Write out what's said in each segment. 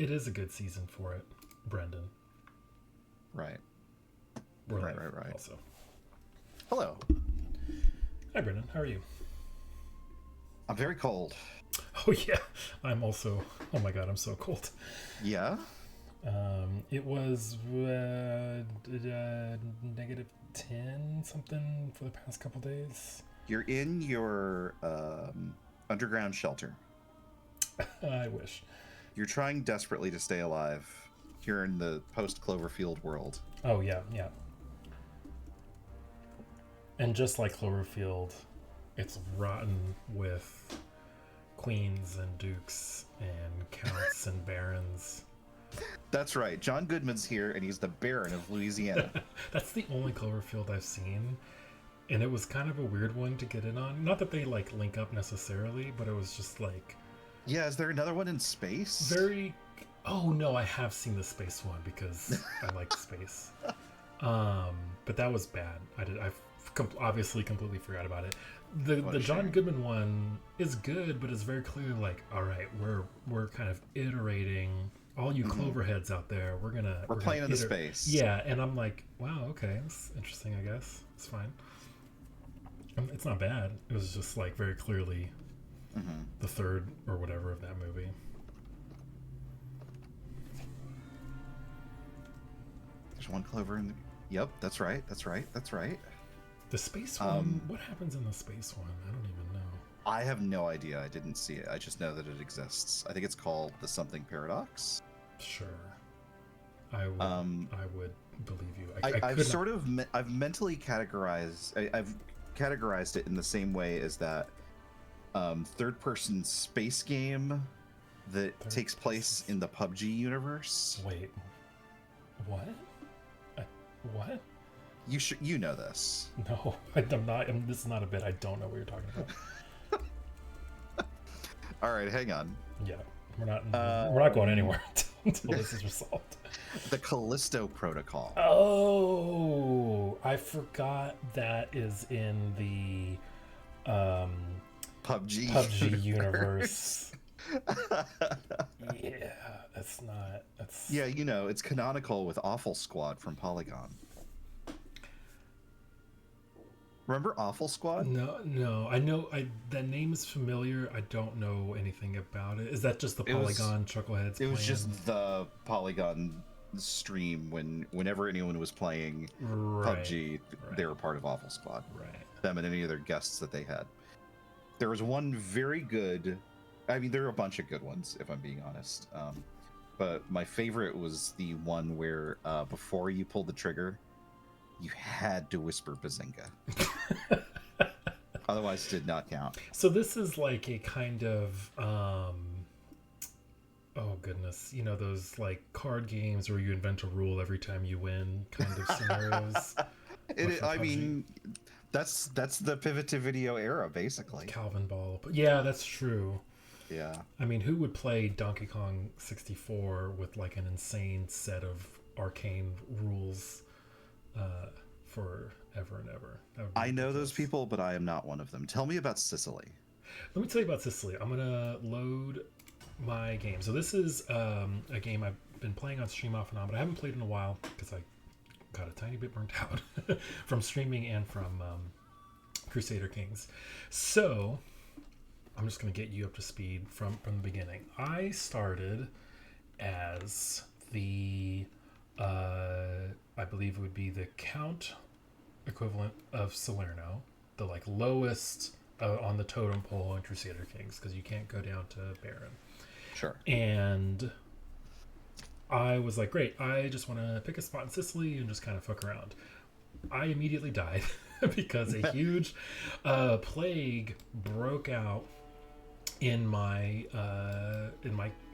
it is a good season for it, Brendan. Right. We're Right. live Right. also. Hello. Hi, Brendan. How are you? I'm very cold. Oh, yeah. I'm also... Oh, my God. I'm so cold. Yeah? It was negative 10 something for the past couple days. You're in your underground shelter. I wish. You're trying desperately to stay alive here in the post-Cloverfield world. Oh, yeah, yeah. And just like Cloverfield, it's rotten with queens and dukes and counts and barons. That's right. John Goodman's here, and he's the Baron of Louisiana. That's the only Cloverfield I've seen, and it was kind of a weird one to get in on. Not that they like link up necessarily, but it was just like Yeah, is there another one in space? very. Oh no, I have seen the space one because I like space. But that was bad. Obviously completely forgot about it. The John Goodman one is good, but it's very clearly like, all right, we're kind of iterating. All you Cloverheads out there, we're playing in the space. Yeah, and I'm like, wow, okay, that's interesting. I guess it's fine. It's not bad. It was just like very clearly the third or whatever of that movie. There's one Clover in the... Yep, that's right. The space one? What happens in the space one? I don't even know. I have no idea. I didn't see it. I just know that it exists. I think it's called the Something Paradox. Sure. I would believe you. I've mentally categorized... I've categorized it in the same way as that third-person space game that takes place in the PUBG universe. Wait. What? What? You know this. No, I'm not. This is not a bit. I don't know what you're talking about. All right, hang on. Yeah, we're not going anywhere until this is resolved. The Callisto Protocol. Oh, I forgot that is in the PUBG universe. Yeah, that's not. That's yeah, you know, it's canonical with Awful Squad from Polygon. Remember Awful Squad? No. I know. That name is familiar. I don't know anything about it. Is that just the Polygon Chuckleheads? It was just the Polygon stream whenever anyone was playing PUBG, they were part of Awful Squad. Right. Them and any other guests that they had. There was one very good. I mean, there are a bunch of good ones, if I'm being honest. But my favorite was the one where before you pulled the trigger, you had to whisper Bazinga. Otherwise, it did not count. So this is like a kind of, oh goodness, you know, those like card games where you invent a rule every time you win kind of scenarios. I mean, that's the pivot to video era, basically. Calvin Ball. But yeah, that's true. Yeah. I mean, who would play Donkey Kong 64 with like an insane set of arcane rules forever and ever? I know those people, but I am not one of them. Tell me about Sicily. Let me tell you about Sicily. I'm going to load my game. So this is a game I've been playing on stream off and on, but I haven't played in a while because I got a tiny bit burnt out from streaming and from Crusader Kings. So I'm just going to get you up to speed from the beginning. I started as the, I believe it would be the Count equivalent of Salerno, the like lowest on the totem pole in Crusader Kings, because you can't go down to Baron. Sure. And I was like, great, I just want to pick a spot in Sicily and just kind of fuck around. I immediately died because a huge plague broke out in my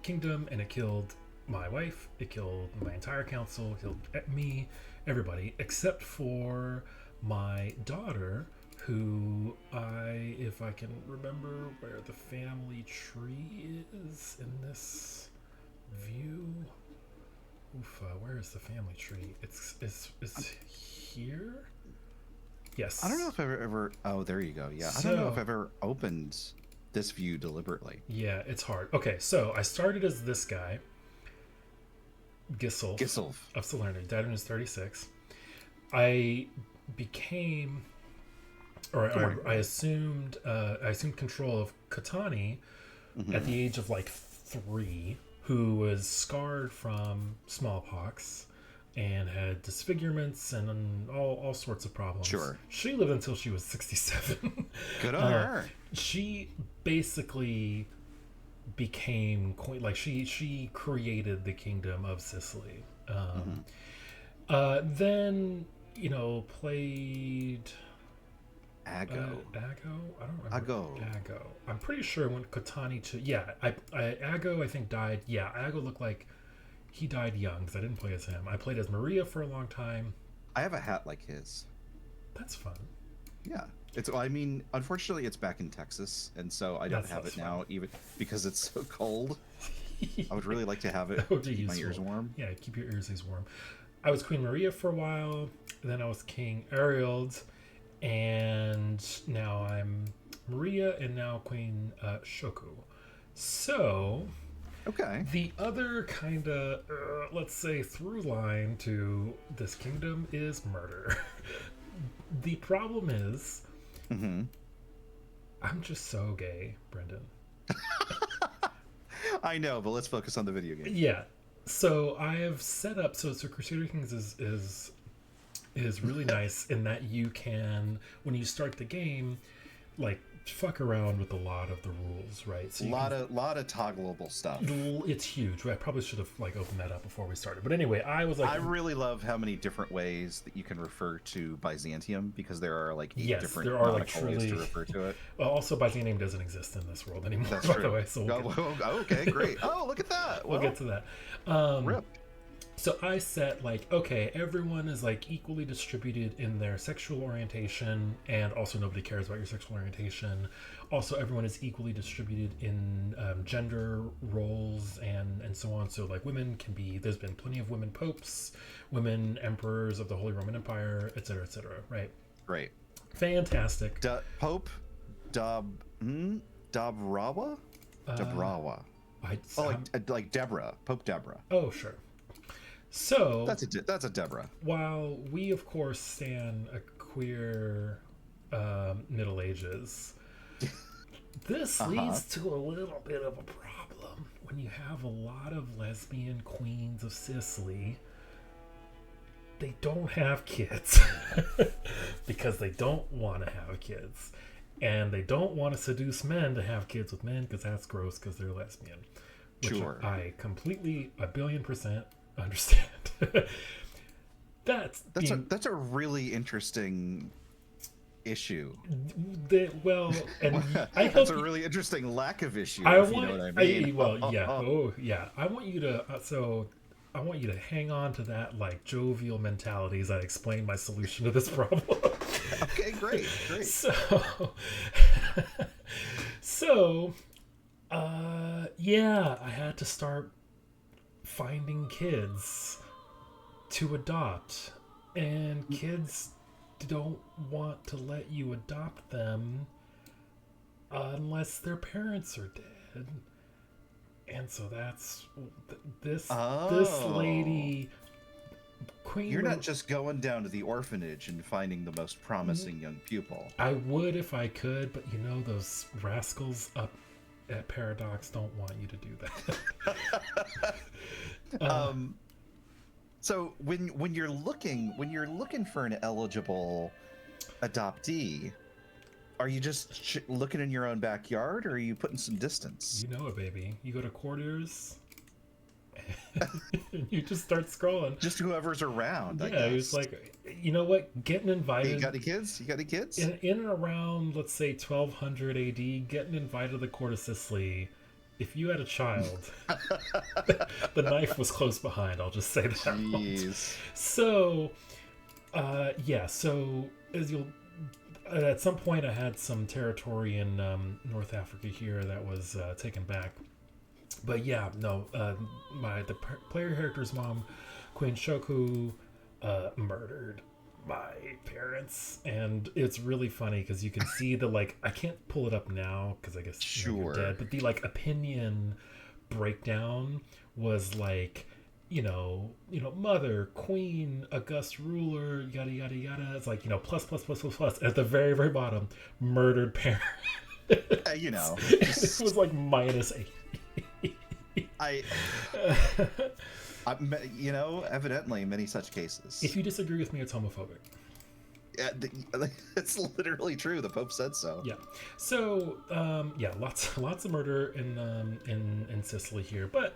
kingdom, and it killed my wife, it killed my entire council, it killed me, everybody, except for my daughter, who if I can remember where the family tree is in this view. Where is the family tree? It's here? Yes. I don't know if I've ever... Oh, there you go. Yeah. I don't know if I've ever opened this view deliberately. Yeah, it's hard. Okay, so I started as this guy. Gisulf Gisulf. of Salerno. He died when he was 36. I became, I assumed control of Katani at the age of like 3, who was scarred from smallpox and had disfigurements and all sorts of problems. Sure. She lived until she was 67. Good on her. She basically became queen. Like she created the kingdom of Sicily. Then played Ago. Ago? I don't remember. Ago. I'm pretty sure when Katani to Ago I think died. Yeah, Ago looked like he died young because I didn't play as him. I played as Maria for a long time. I have a hat like his. That's fun. Yeah. Unfortunately it's back in Texas, and so I don't have it now, even because it's so cold. I would really like to have it keep my ears warm. Yeah, keep your ears warm. I was Queen Maria for a while, then I was King Arild, and now I'm Maria, and now Queen Shoku. So, okay. The other kind of, let's say, through line to this kingdom is murder. The problem is, I'm just so gay, Brendan. I know, but let's focus on the video game. Yeah. So I have set up so Crusader Kings is really nice in that you can, when you start the game, like fuck around with a lot of the rules, right? So a lot of toggleable stuff. It's huge. Right? I probably should have opened that up before we started. But anyway, I was like, I really love how many different ways that you can refer to Byzantium, because there are like 8 different ways to refer to it. Well, also Byzantium doesn't exist in this world anymore. That's by true. the way, so okay, great. Oh, look at that. We'll get to that. Rip. So I set okay, everyone is equally distributed in their sexual orientation, and also nobody cares about your sexual orientation. Also, everyone is equally distributed in gender roles and so on. So women can be, there's been plenty of women popes, women emperors of the Holy Roman Empire, etc., right? Great. Fantastic. Pope Dabrawa? Dabrawa. Like Deborah, Pope Deborah. Oh, sure. So that's a Deborah. While we of course stand a queer Middle Ages, this leads to a little bit of a problem when you have a lot of lesbian queens of Sicily. They don't have kids because they don't want to have kids, and they don't want to seduce men to have kids with men because that's gross because they're lesbian. Which sure. I completely 1,000,000,000% understand. That's a really interesting issue. That's a really interesting lack of issue. I want you to. I want you to hang on to that jovial mentality as I explain my solution to this problem. Okay, great. I had to start finding kids to adopt, and kids don't want to let you adopt them unless their parents are dead. And so that's this lady, Queen. You're not just going down to the orphanage and finding the most promising young pupil. I would if I could, but those rascals up at Paradox don't want you to do that. So when you're looking for an eligible adoptee, are you just looking in your own backyard, or are you putting some distance? You know it, baby. You go to Quarters, and you just start scrolling. Just whoever's around. Yeah, it's you know what? Getting invited. Hey, you got any kids? In and around, let's say 1200 AD, getting invited to the court of Sicily. If you had a child, the knife was close behind. I'll just say that. Jeez. So, So as you'll. At some point, I had some territory in North Africa here that was taken back. But the player character's mom, Queen Shoku, murdered my parents, and it's really funny because you can see the I can't pull it up now because I guess you're dead. But the opinion breakdown was mother, queen, august ruler, yada yada yada. It's like plus plus plus plus plus. At the very very bottom, murdered parent. It Just was like -8. I, evidently many such cases. If you disagree with me, it's homophobic. Yeah, it's literally true. The Pope said so. Yeah. So yeah, lots of murder in Sicily here, but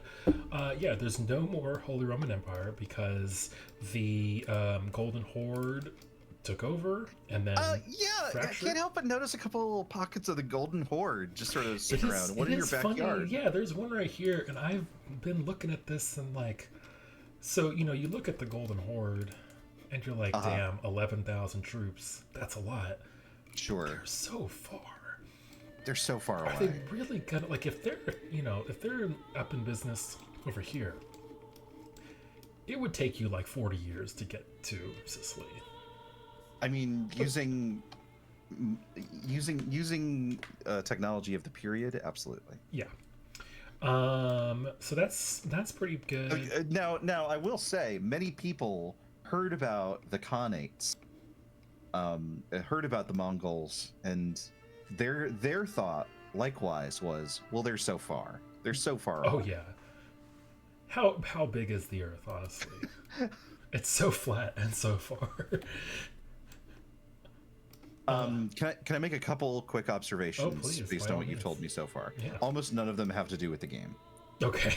yeah, there's no more Holy Roman Empire because the Golden Horde took over and then Yeah, fractured. I can't help but notice a couple pockets of the Golden Horde just sort of sitting around. One in your backyard. Funny. Yeah, there's one right here, and I've been looking at this and like, so you look at the Golden Horde. And you're like, damn, 11,000 troops. That's a lot. Sure. They're so far. They're so far away. Are they really gonna, like, if they're up in business over here, it would take you like 40 years to get to Sicily. I mean, using technology of the period, absolutely. Yeah. So that's pretty good. Now I will say, many people heard about the Khanates, heard about the Mongols, and their thought likewise was, well, they're so far Oh away. yeah. How big is the Earth, honestly? It's so flat and so far. Can I make a couple quick observations please, based on what you've told me so far? Yeah. Almost none of them have to do with the game. Okay.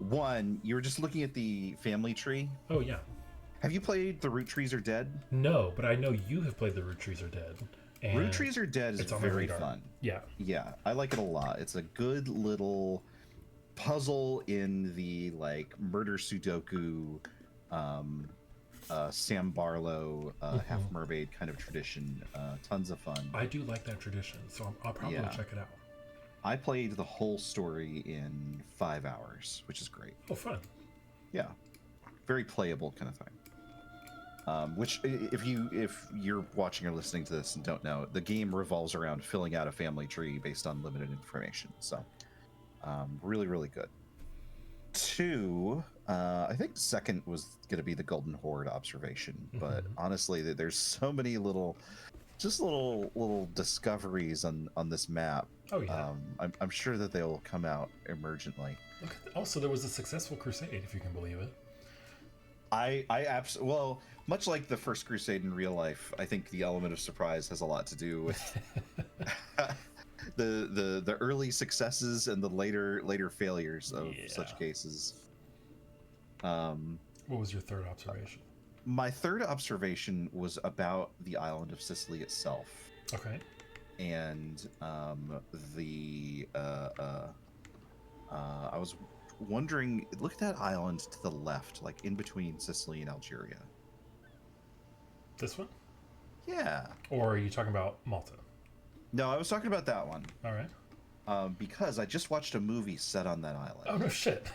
One, you were just looking at the family tree. Oh yeah. Have you played The Root Trees Are Dead? No, but I know you have played The Root Trees Are Dead. And Root Trees Are Dead is very fun. Yeah. Yeah, I like it a lot. It's a good little puzzle in the like murder Sudoku, Sam Barlow, half mermaid kind of tradition. Tons of fun. I do like that tradition, so I'll probably check it out. I played the whole story in 5 hours, which is great. Oh, fun. Yeah, very playable kind of thing. Which, if you're watching or listening to this and don't know, the game revolves around filling out a family tree based on limited information. So, really, really good. 2, I think second was going to be the Golden Horde observation, but honestly, there's so many little discoveries on this map. Oh yeah. I'm sure that they'll come out emergently. Also, there was a successful crusade, if you can believe it. I absolutely, well, much like the first crusade in real life, I think the element of surprise has a lot to do with the early successes and the later failures of such cases. What was your third observation? My third observation was about the island of Sicily itself. Okay. And I was wondering, look at that island to the left, like in between Sicily and Algeria. This one? Yeah. Or are you talking about Malta? No, I was talking about that one. All right. Because I just watched a movie set on that island. Oh no shit.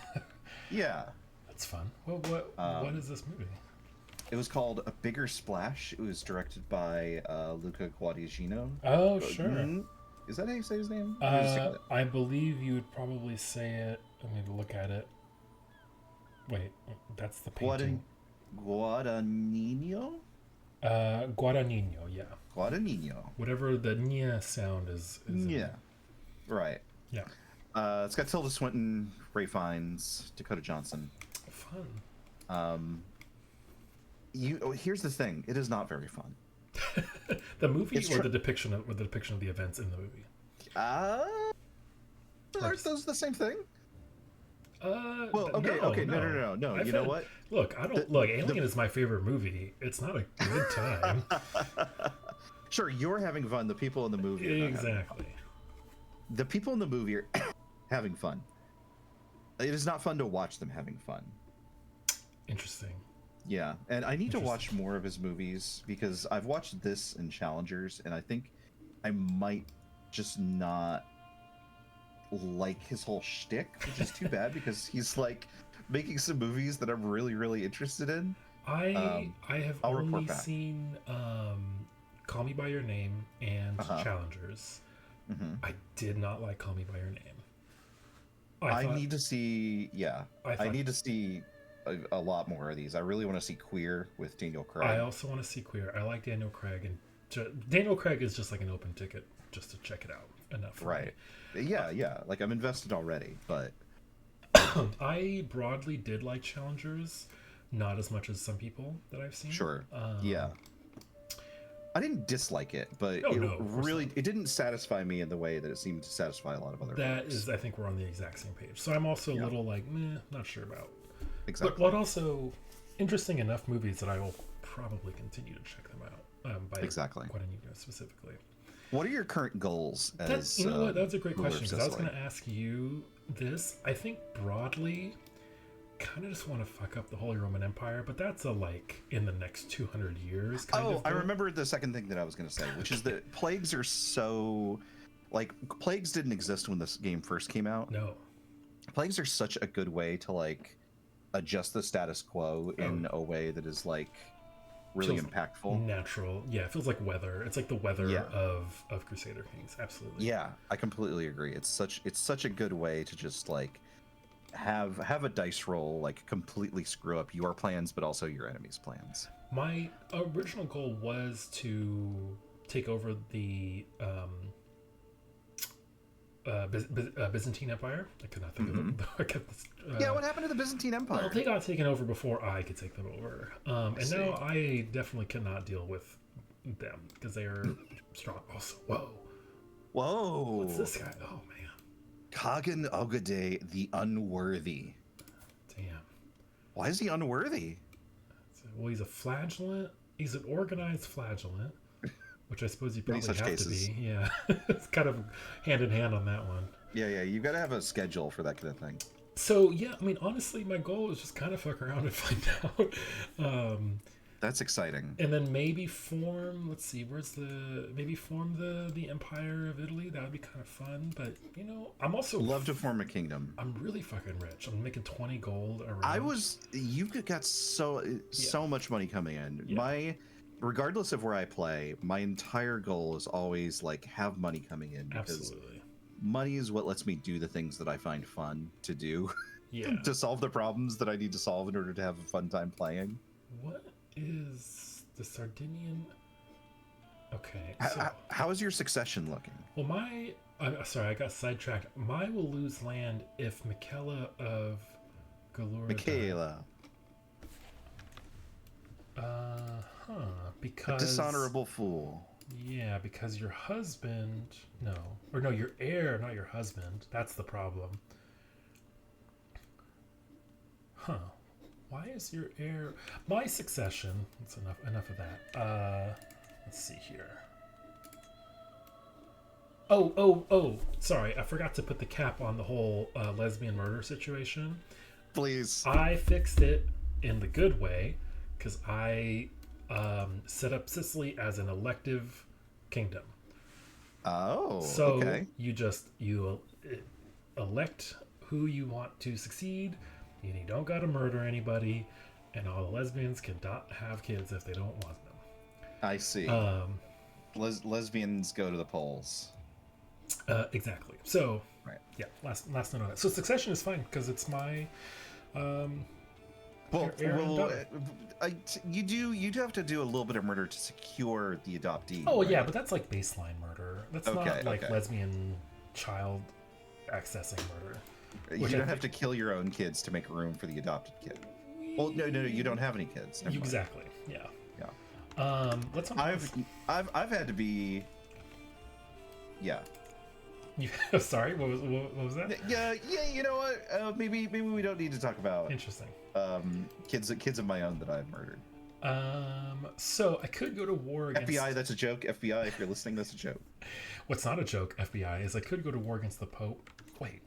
Yeah. That's fun. Well, what is this movie? It was called A Bigger Splash. It was directed by Luca Guadagnino. Oh, sure. Is that how you say his name? I believe you would probably say it. I need to look at it. Wait, that's the painting. Guadagnino? Guadagnino, yeah. Guadagnino. Whatever the nya sound is yeah. Right. Yeah. It's got Tilda Swinton, Ray Fiennes, Dakota Johnson. Fun. Here's the thing. It is not very fun. The movie or the depiction of the events in the movie? Aren't those the same thing? Well, okay, no. You know what? Look, Alien is my favorite movie. It's not a good time. Sure, you're having fun. The people in the movie are exactly. The people in the movie are having fun. It is not fun to watch them having fun. Interesting. Yeah, and I need to watch more of his movies because I've watched this and Challengers, and I think I might just not like his whole shtick, which is too bad because he's like making some movies that I'm really, really interested in. I have only seen Call Me by Your Name and Challengers. I did not like Call Me by Your Name. I need to see a lot more of these. I really want to see Queer with Daniel Craig. I also want to see Queer. I like Daniel Craig, and Daniel Craig is just like an open ticket just to check it out. Enough for right. me. Yeah. Like I'm invested already, but I broadly did like Challengers, not as much as some people that I've seen. sure. Yeah. I didn't dislike it, but it didn't satisfy me in the way that it seemed to satisfy a lot of other folks. Is, I think we're on the exact same page. So I'm also a little like, not sure about. Exactly. But also, interesting enough movies that I will probably continue to check them out. By Guadagnino specifically. What are your current goals? You know what? That's a great question, because I was going to ask you this. I think broadly, kind of just want to fuck up the Holy Roman Empire, but that's in the next 200 years kind of. I remember the second thing that I was going to say, which is that plagues are so plagues didn't exist when this game first came out. No, plagues are such a good way to adjust the status quo in a way that is really impactful, natural. Yeah, it feels like weather. It's like the weather of Crusader Kings. Absolutely. Yeah, I completely agree. It's such a good way to just have a dice roll completely screw up your plans, but also your enemy's plans. My original goal was to take over the Byzantine Empire. I could not think of them. What happened to the Byzantine Empire? Well, they got taken over before I could take them over. And now I definitely cannot deal with them because they are strong. Also, whoa. What's this guy? Oh, man. Kagan Ogade the Unworthy. Damn. Why is he unworthy? Well, he's a flagellant. He's an organized flagellant, which I suppose you probably have to be. Yeah. It's kind of hand in hand on that one. Yeah. You got to have a schedule for that kind of thing. So, yeah, I mean, honestly, my goal is just kind of fuck around and find out. That's exciting. And then maybe form, maybe form the Empire of Italy. That would be kind of fun. But, I'm also... Love to form a kingdom. I'm really fucking rich. I'm making 20 gold around. You've got so much money coming in. Yeah. Regardless of where I play, my entire goal is always have money coming in. Because absolutely. Money is what lets me do the things that I find fun to do. Yeah. To solve the problems that I need to solve in order to have a fun time playing. What is the Sardinian? Okay. How is your succession looking? Well, I'm sorry, I got sidetracked. Will lose land if Michaela of Galore. Michaela. Because a dishonorable fool. Yeah, because your husband... your heir, not your husband. That's the problem. Huh. Why is your heir... My succession... That's enough of that. Let's see here. Oh, sorry. I forgot to put the cap on the whole lesbian murder situation. Please. I fixed it in the good way, because I... set up Sicily as an elective kingdom. Oh, so okay. You elect who you want to succeed, and you don't got to murder anybody, and all the lesbians can not have kids if they don't want them. I see. Lesbians go to the polls. Exactly. So, right. Yeah. Last note on that. So succession is fine because it's my. You do have to do a little bit of murder to secure the adoptee. Oh, right? yeah, but that's baseline murder. That's not lesbian child accessing murder. You don't have to kill your own kids to make room for the adopted kid. Well, no, you don't have any kids. Exactly. Yeah. Let's. I've had to be. Yeah. Sorry. What was that? Yeah. You know what? Maybe we don't need to talk about. Interesting. Kids of my own that I've murdered. So I could go to war against FBI. That's a joke. FBI, if you're listening, that's a joke. What's not a joke, FBI, is I could go to war against the Pope. Wait,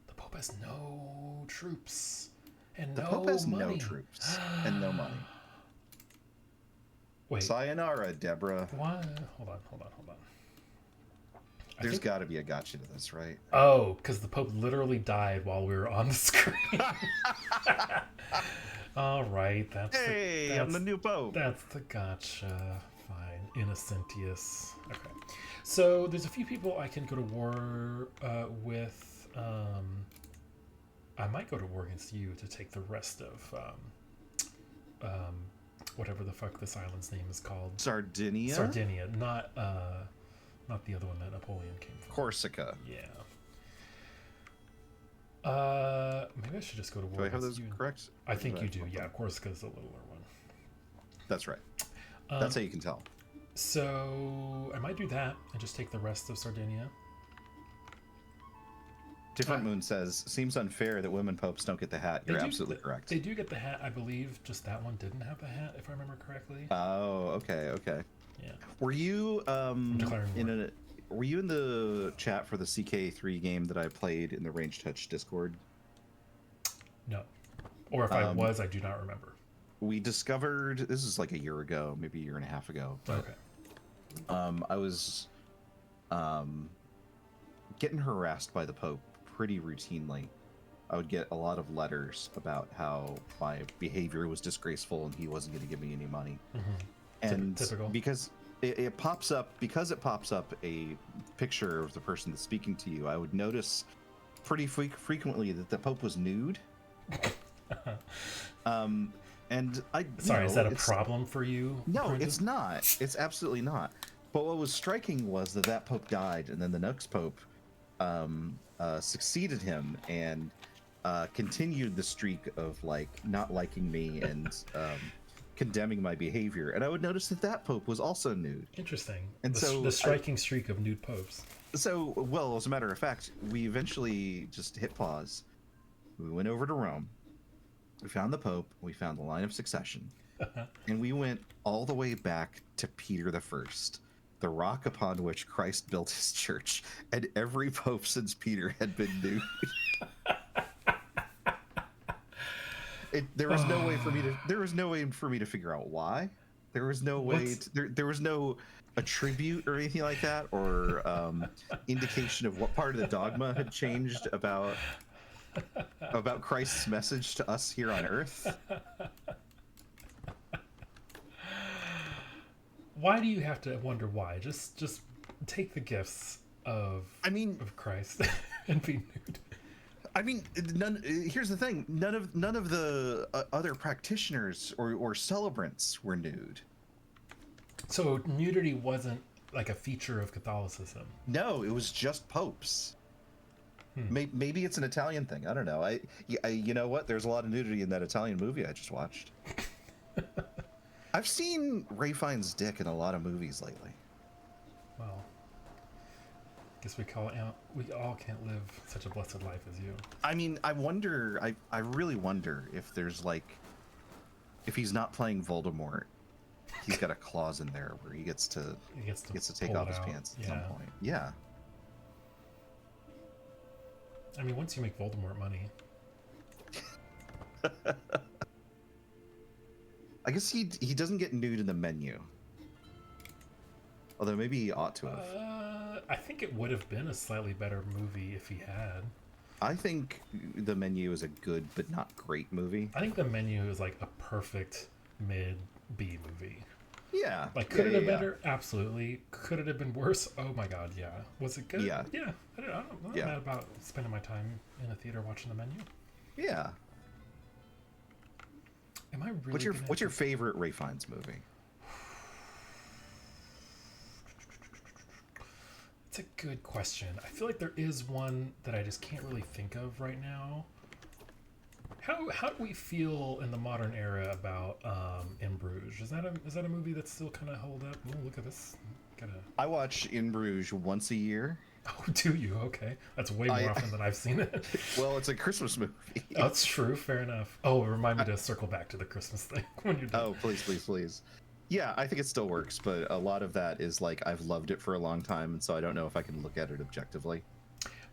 the Pope has no troops and the no Pope has money. no troops and no money. Wait. Sayonara, Deborah. What? Hold on. There's got to be a gotcha to this, right? Oh, because the Pope literally died while we were on the screen. All right, I'm the new Pope. That's the gotcha. Fine, Innocentius. Okay, so there's a few people I can go to war with. I might go to war against you to take the rest of whatever the fuck this island's name is called. Sardinia? Sardinia, not the other one that Napoleon came from. Corsica. Yeah. Maybe I should just go to war. Do I have against those you. correct? I think you do. Yeah, Corsica's the littler one. That's right. That's how you can tell. So I might do that and just take the rest of Sardinia. Different Moon says, seems unfair that women popes don't get the hat. You're absolutely correct. They do get the hat, I believe. Just that one didn't have the hat, if I remember correctly. Oh, okay. Yeah. Were you were you in the chat for the CK3 game that I played in the Range Touch Discord? No. Or if I was, I do not remember. We discovered, this is like a year ago, maybe a year and a half ago. But, okay. I was getting harassed by the Pope pretty routinely. I would get a lot of letters about how my behavior was disgraceful and he wasn't going to give me any money. Mm-hmm. And typical. because it pops up a picture of the person that's speaking to you, I would notice pretty frequently that the Pope was nude. And Sorry, is that a problem for you? No, it's not. It's absolutely not. But what was striking was that Pope died, and then the next Pope succeeded him and continued the streak of like not liking me and condemning my behavior. And I would notice that Pope was also nude. Interesting. And the striking streak of nude popes. So, well, as a matter of fact, we eventually just hit pause. We went over to Rome. We found the Pope. We found the line of succession. And we went all the way back to Peter the First, the rock upon which Christ built his church. And every Pope since Peter had been nude. There was no way for me to figure out why. There was no way. There was no attribute or anything like that, or indication of what part of the dogma had changed about Christ's message to us here on Earth. Why do you have to wonder why? Just take the gifts of Christ and be nude. I mean, here's the thing: none of the other practitioners or celebrants were nude. So nudity wasn't like a feature of Catholicism. No, it was just popes. Maybe it's an Italian thing. I don't know. I you know what? There's a lot of nudity in that Italian movie I just watched. I've seen Ray Fiennes' dick in a lot of movies lately. Well, guess we all can't live such a blessed life as you. I mean, I really wonder if there's if he's not playing Voldemort, he's got a clause in there where he gets to take off his pants at some point. Yeah. I mean, once you make Voldemort money. I guess he doesn't get nude in the menu. Although maybe he ought to have. I think it would have been a slightly better movie if he had. I think The Menu is a good but not great movie. I think The Menu is like a perfect mid-B movie. Yeah. Like, could it have been better? Absolutely. Could it have been worse? Oh my god, yeah. Was it good? Yeah. Yeah. I'm not mad about spending my time in a theater watching The Menu. Yeah. Am I really What's your favorite Ray Fiennes movie? It's a good question. I feel like there is one that I just can't really think of right now. How do we feel in the modern era about In Bruges? Is that a movie that's still kind of hold up? Oh, look at this. I watch In Bruges once a year. Oh, do you? Okay, that's way more often than I've seen it. Well, it's a Christmas movie. That's true. Fair enough. Oh, remind me to circle back to the Christmas thing when you're done. Oh, please. Yeah, I think it still works, but a lot of that is like I've loved it for a long time, and so I don't know if I can look at it objectively.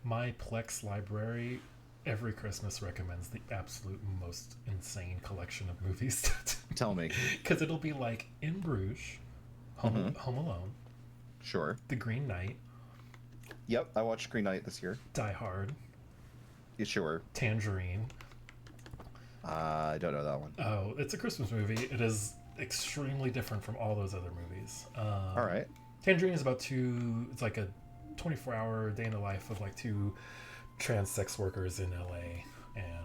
My Plex library every Christmas recommends the absolute most insane collection of movies. Tell me. Because it'll be like In Bruges, Home Alone, sure, The Green Knight. Yep, I watched Green Knight this year. Die Hard. Yeah, sure. Tangerine. I don't know that one. Oh, it's a Christmas movie. It is extremely different from all those other movies. All right. Tangerine is it's like a 24-hour day in the life of like two trans sex workers in LA, and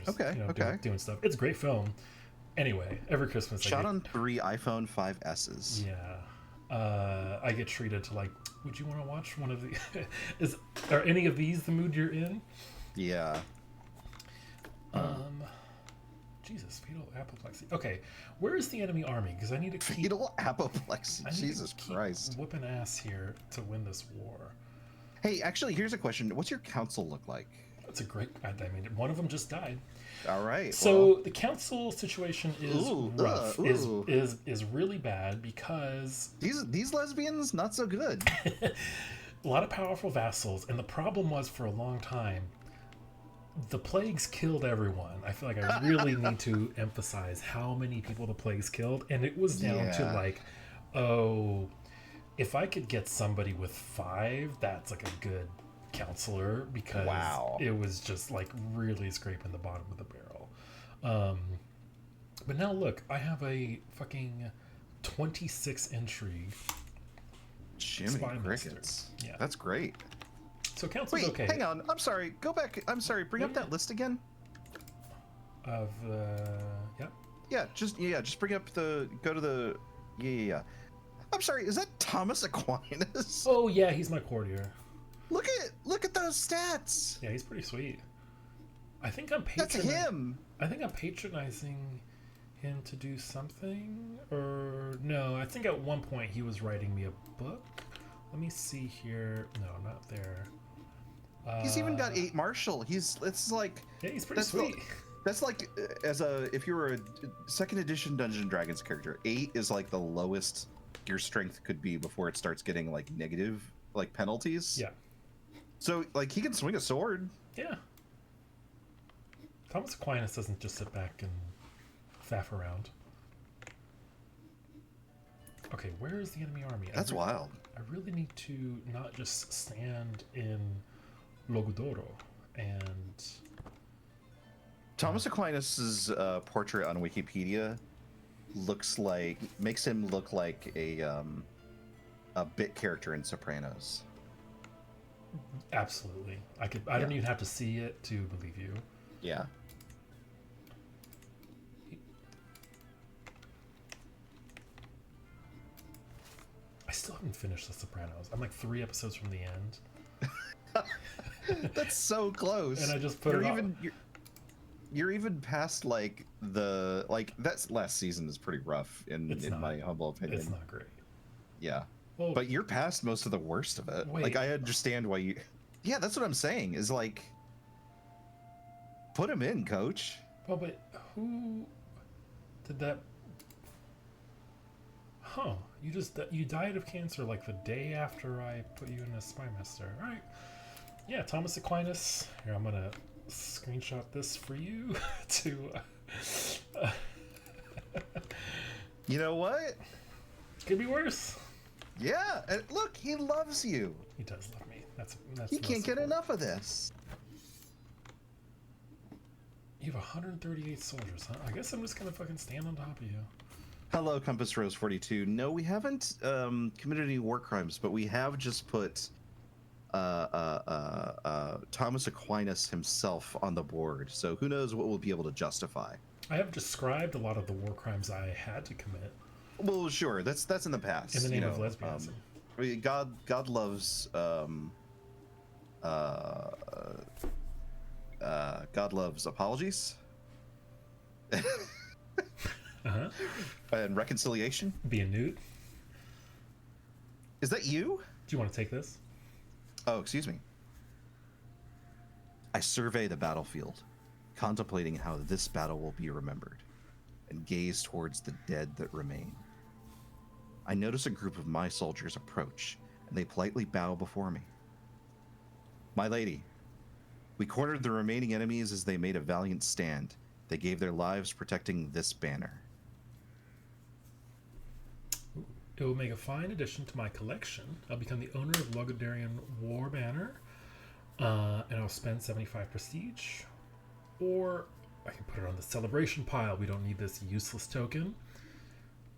they're just Okay, okay. doing stuff. It's a great film. Anyway, every Christmas Shot on 3 iPhone 5S's. I get treated to like, would you want to watch one of the are any of these the mood you're in? Yeah. Jesus, fatal apoplexy. Okay, where is the enemy army? Because I need to keep Fatal apoplexy. I need Jesus to keep Christ. whooping ass here to win this war. Hey, actually, here's a question. What's your council look like? That's a great. I mean, one of them just died. All right. So well, the council situation is Ooh, rough. ooh. Is really bad because these lesbians not so good. a lot of powerful vassals, and the problem was for a long time, the plagues killed everyone. I feel like I really need to emphasize how many people the plagues killed, and it was down to Yeah. like, oh, if I could get somebody with 5, that's like a good counselor, because Wow. it was just like really scraping the bottom of the barrel. But now look, I have a fucking 26 intrigue. Jimmy Spy Crickets. Master. Yeah. That's great. So counsel's Wait, okay. hang on. I'm sorry. Go back. I'm sorry. Bring up Yeah. that list again. Of yeah. Yeah, just bring up go to the yeah. I'm sorry. Is that Thomas Aquinas? Oh yeah, he's my courtier. Look at those stats. Yeah, he's pretty sweet. I think I'm That's him. I think I'm patronizing him to do something, or no? I think at one point he was writing me a book. Let me see here. No, not there. He's even got 8 martial. It's like Yeah, he's pretty that's sweet. that's like if you were a 2nd edition Dungeons and Dragons character, 8 is like the lowest your strength could be before it starts getting like negative like penalties. Yeah. So like he can swing a sword. Yeah. Thomas Aquinas doesn't just sit back and faff around. Okay, where is the enemy army? That's wild. I really need to not just stand in Logodoro and Thomas Aquinas's portrait on Wikipedia makes him look like a bit character in Sopranos. absolutely. I don't even have to see it to believe you. Yeah. I still haven't finished The Sopranos. I'm like 3 episodes from the end. That's so close. And I just put you're it even on. you're even past like that last season is pretty rough in my humble opinion. It's not great. Yeah. Well, But you're past most of the worst of it. Wait. Like I understand why you Yeah, that's what I'm saying. Is like put him in, coach. well, but who did that? Huh? You died of cancer like the day after I put you in a spy master. All right. Yeah, Thomas Aquinas. Here, I'm gonna screenshot this for you to. You know what? Could be worse. Yeah, and look, he loves you. He does love me. That's He most can't get important. enough of this. You have 138 soldiers, huh? I guess I'm just gonna fucking stand on top of you. Hello, Compass Rose 42. No, we haven't committed any war crimes, but we have just put Thomas Aquinas himself on the board. So who knows what we'll be able to justify. I have described a lot of the war crimes I had to commit Well, sure, that's in the past. in the name you of know, lesbianism. God loves God loves apologies Uh-huh. and reconciliation. Be a newt. Is that you? Do you want to take this? Oh, excuse me. I survey the battlefield, contemplating how this battle will be remembered, and gaze towards the dead that remain. I notice a group of my soldiers approach, and they politely bow before me. My lady, we cornered the remaining enemies as they made a valiant stand. They gave their lives protecting this banner. It will make a fine addition to my collection. I'll become the owner of Logodarian War Banner, and I'll spend 75 prestige. Or I can put it on the celebration pile. We don't need this useless token.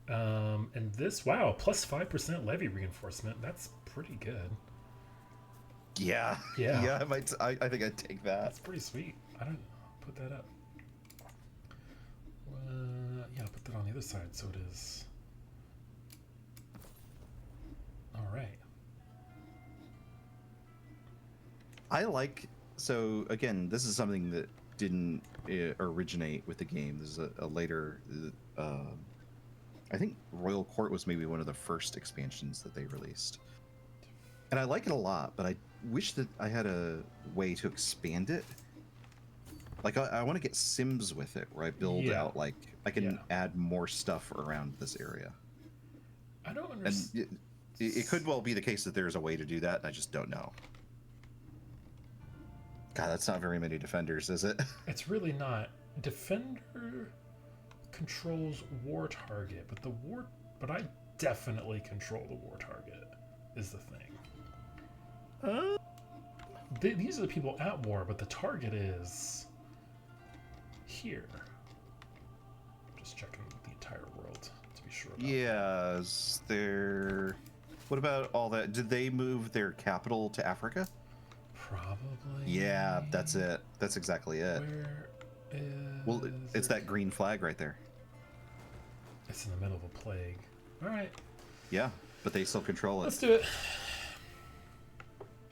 And this, wow, plus 5% levy reinforcement. That's pretty good. Yeah. Yeah. Yeah, I think I'd take that. That's pretty sweet. I don't put that up. Yeah, put that on the other side so it is. All right. So again, this is something that didn't originate with the game. This is a later. I think Royal Court was maybe one of the first expansions that they released, and I like it a lot. But I wish that I had a way to expand it. Like I want to get Sims with it, where I build out like I can add more stuff around this area. I don't understand. And it could well be the case that there's a way to do that, and I just don't know. God, that's not very many defenders, is it? It's really not. Defender controls war target, but I definitely control the war target. Is the thing. These are the people at war, but the target is here. Just checking the entire world to be sure. Yes, they're. What about all that? Did they move their capital to Africa? Probably. Yeah, that's it. That's exactly it. Where is... Well, it's that green flag right there. It's in the middle of a plague. All right. Yeah, but they still control it. Let's do it.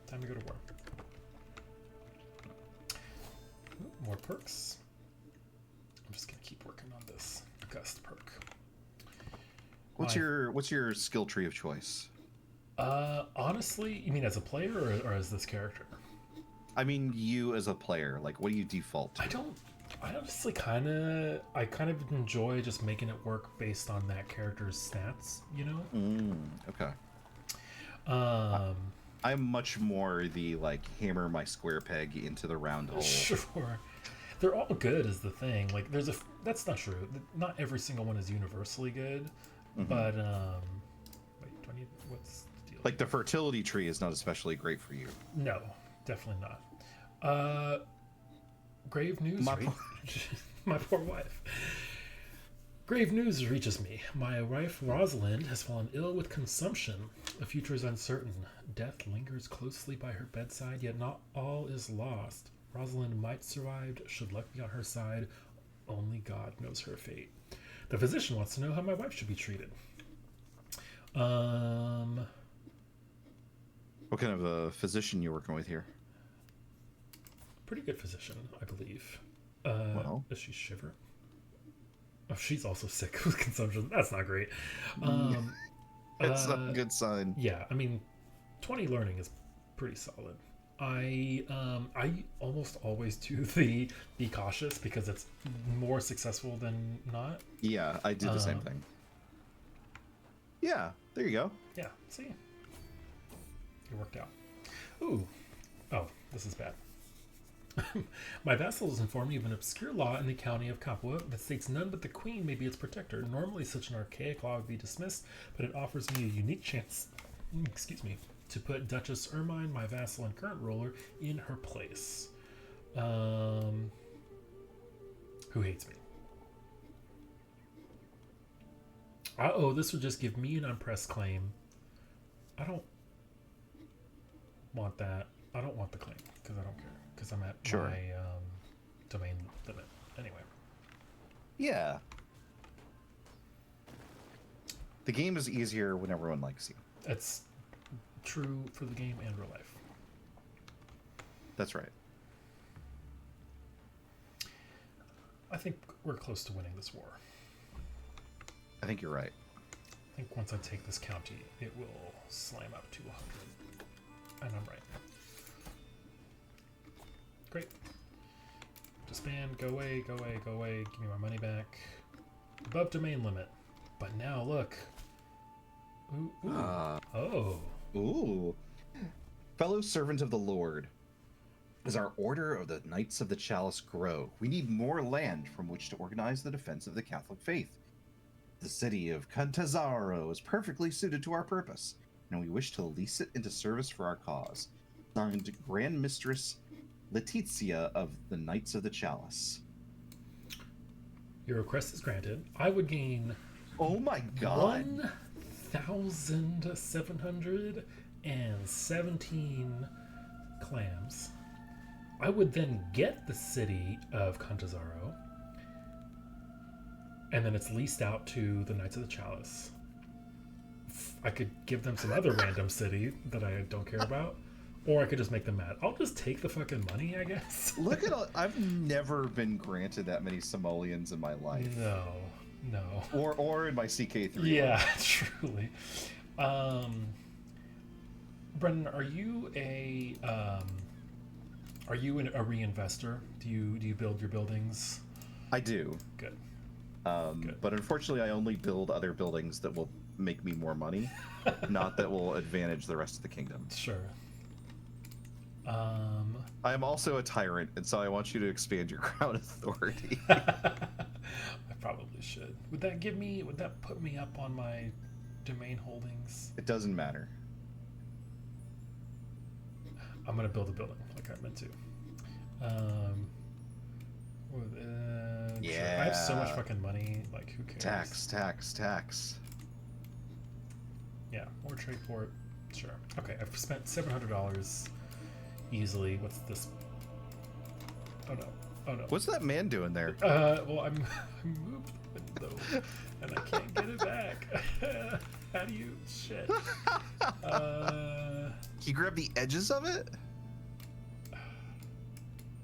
Time to go to war. Ooh, more perks. I'm just gonna keep working on this Gust perk. What's your skill tree of choice? Honestly, you mean as a player or as this character? I mean, you as a player. Like, what do you default to? I honestly kind of enjoy just making it work based on that character's stats, you know? Okay. I'm much more the, like, hammer my square peg into the round hole. Sure. They're all good is the thing. Like, that's not true. Not every single one is universally good, but, wait, do I need, what's the deal? Like, the fertility tree is not especially great for you. No, definitely not. Grave news. My poor wife. Grave news reaches me. My wife Rosalind has fallen ill with consumption. The future is uncertain. Death lingers closely by her bedside, yet not all is lost. Rosalind might survive, should luck be on her side. Only God knows her fate. The physician wants to know how my wife should be treated. What kind of a physician you working with here? Pretty good physician, I believe. Well, does she shiver? Oh, she's also sick with consumption. That's not great. It's not a good sign. Yeah, I mean, 20 learning is pretty solid. I almost always do the be cautious because it's more successful than not. Yeah, I did the same thing. Yeah, there you go. Yeah, see? It worked out. Ooh. Oh, this is bad. My vassals inform me of an obscure law in the county of Capua that states none but the queen may be its protector. Normally such an archaic law would be dismissed, but it offers me a unique chance, to put Duchess Ermine, my vassal and current ruler, in her place. Who hates me? Uh-oh, this would just give me an unpressed claim. I don't want that. I don't want the claim, because I don't care. Because I'm at my domain limit. Anyway. Yeah. The game is easier when everyone likes you. That's true for the game and real life. That's right. I think we're close to winning this war. I think you're right. I think once I take this county, it will slam up to 100. And I'm right. Great. Disband, go away, go away, go away. Give me my money back. Above domain limit. But now look. Ooh, ooh. Ooh. Fellow servant of the Lord, as our order of the Knights of the Chalice grow, we need more land from which to organize the defense of the Catholic faith. The city of Cantazaro is perfectly suited to our purpose, and we wish to lease it into service for our cause. Signed, Grand Mistress Letizia of the Knights of the Chalice. Your request is granted. I would gain... Oh my god! 1,717 clams. I would then get the city of Cantazaro. and then it's leased out to the Knights of the Chalice. I could give them some other random city that I don't care about, or I could just make them mad. I'll just take the fucking money, I guess. Look at all. I've never been granted that many simoleons in my life. No. Or in my CK3. Yeah, truly. Brendan, are you a reinvestor? Do you build your buildings? I do. Good. But unfortunately, I only build other buildings that will make me more money, not that will advantage the rest of the kingdom. Sure. I am also a tyrant, and so I want you to expand your crown authority. I probably should. Would that put me up on my domain holdings? It doesn't matter. I'm gonna build a building like I meant to. Yeah. Sure. I have so much fucking money. Like, who cares? Tax. Yeah, or trade port. Sure. Okay, I've spent $700 easily. What's this? Oh no. What's that man doing there? Well, I moved the window and I can't get it back. How do you? Shit. You grab the edges of it?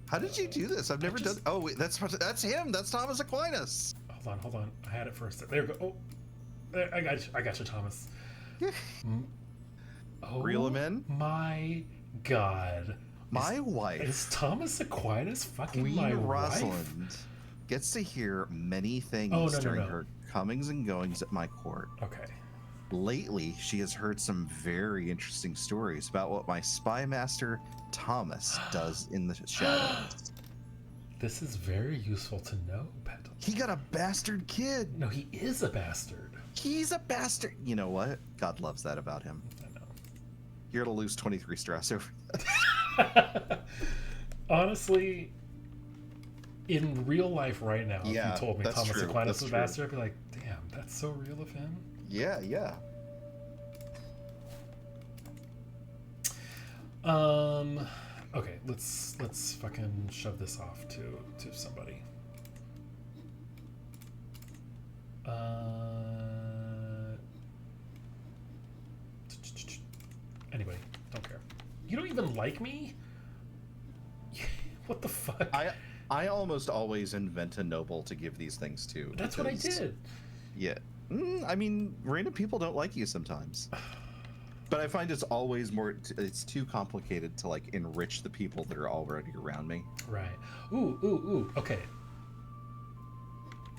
How did you do this? I've never done. Oh wait, that's him. That's Thomas Aquinas. Hold on. I had it first. There you go. Oh, there, I got you, Thomas. Oh, Reel him in. My God. My wife. Is Thomas Aquinas fucking Queen my Rosalind wife? gets to hear many things during her comings and goings at my court. Okay. Lately, she has heard some very interesting stories about what my spy master Thomas does in the shadows. This is very useful to know, Pet. He got a bastard kid. No, he is a bastard. He's a bastard. You know what? God loves that about him. I know. You're gonna lose 23 stress over this. Honestly, in real life right now, Yeah, if you told me that's Thomas true. Aquinas That's was a true. bastard, I'd be like, damn, that's so real of him. Yeah. Okay, let's fucking shove this off to somebody. Anybody, don't care. You don't even like me? What the fuck? I almost always invent a noble to give these things to. That's what I did. Yeah. I mean, random people don't like you sometimes. But I find it's always it's too complicated to like enrich the people that are already around me. Right. Ooh. Okay.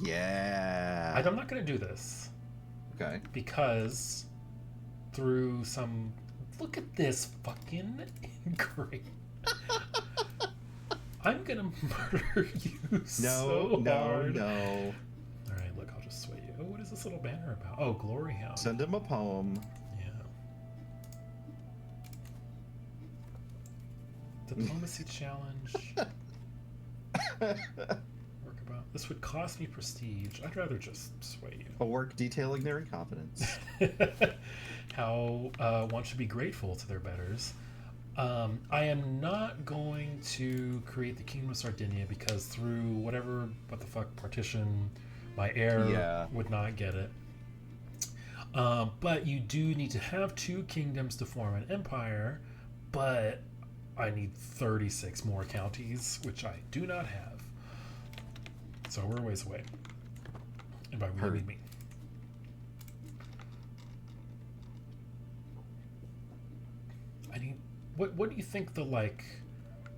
Yeah. I'm not gonna do this. Okay. Because through some... Look at this fucking great... I'm gonna murder you so hard. No. Alright, look, I'll just sway you. Oh, what is this little banner about? Oh, Glory Hound. Send him a poem. Diplomacy challenge. Work about. This would cost me prestige. I'd rather just sway you. A work detailing their incompetence. How one should be grateful to their betters. I am not going to create the Kingdom of Sardinia because through what the fuck partition, my heir would not get it. But you do need to have 2 kingdoms to form an empire, but I need 36 more counties, which I do not have. So we're a ways away. And by we, I mean me. I need... What do you think the, like...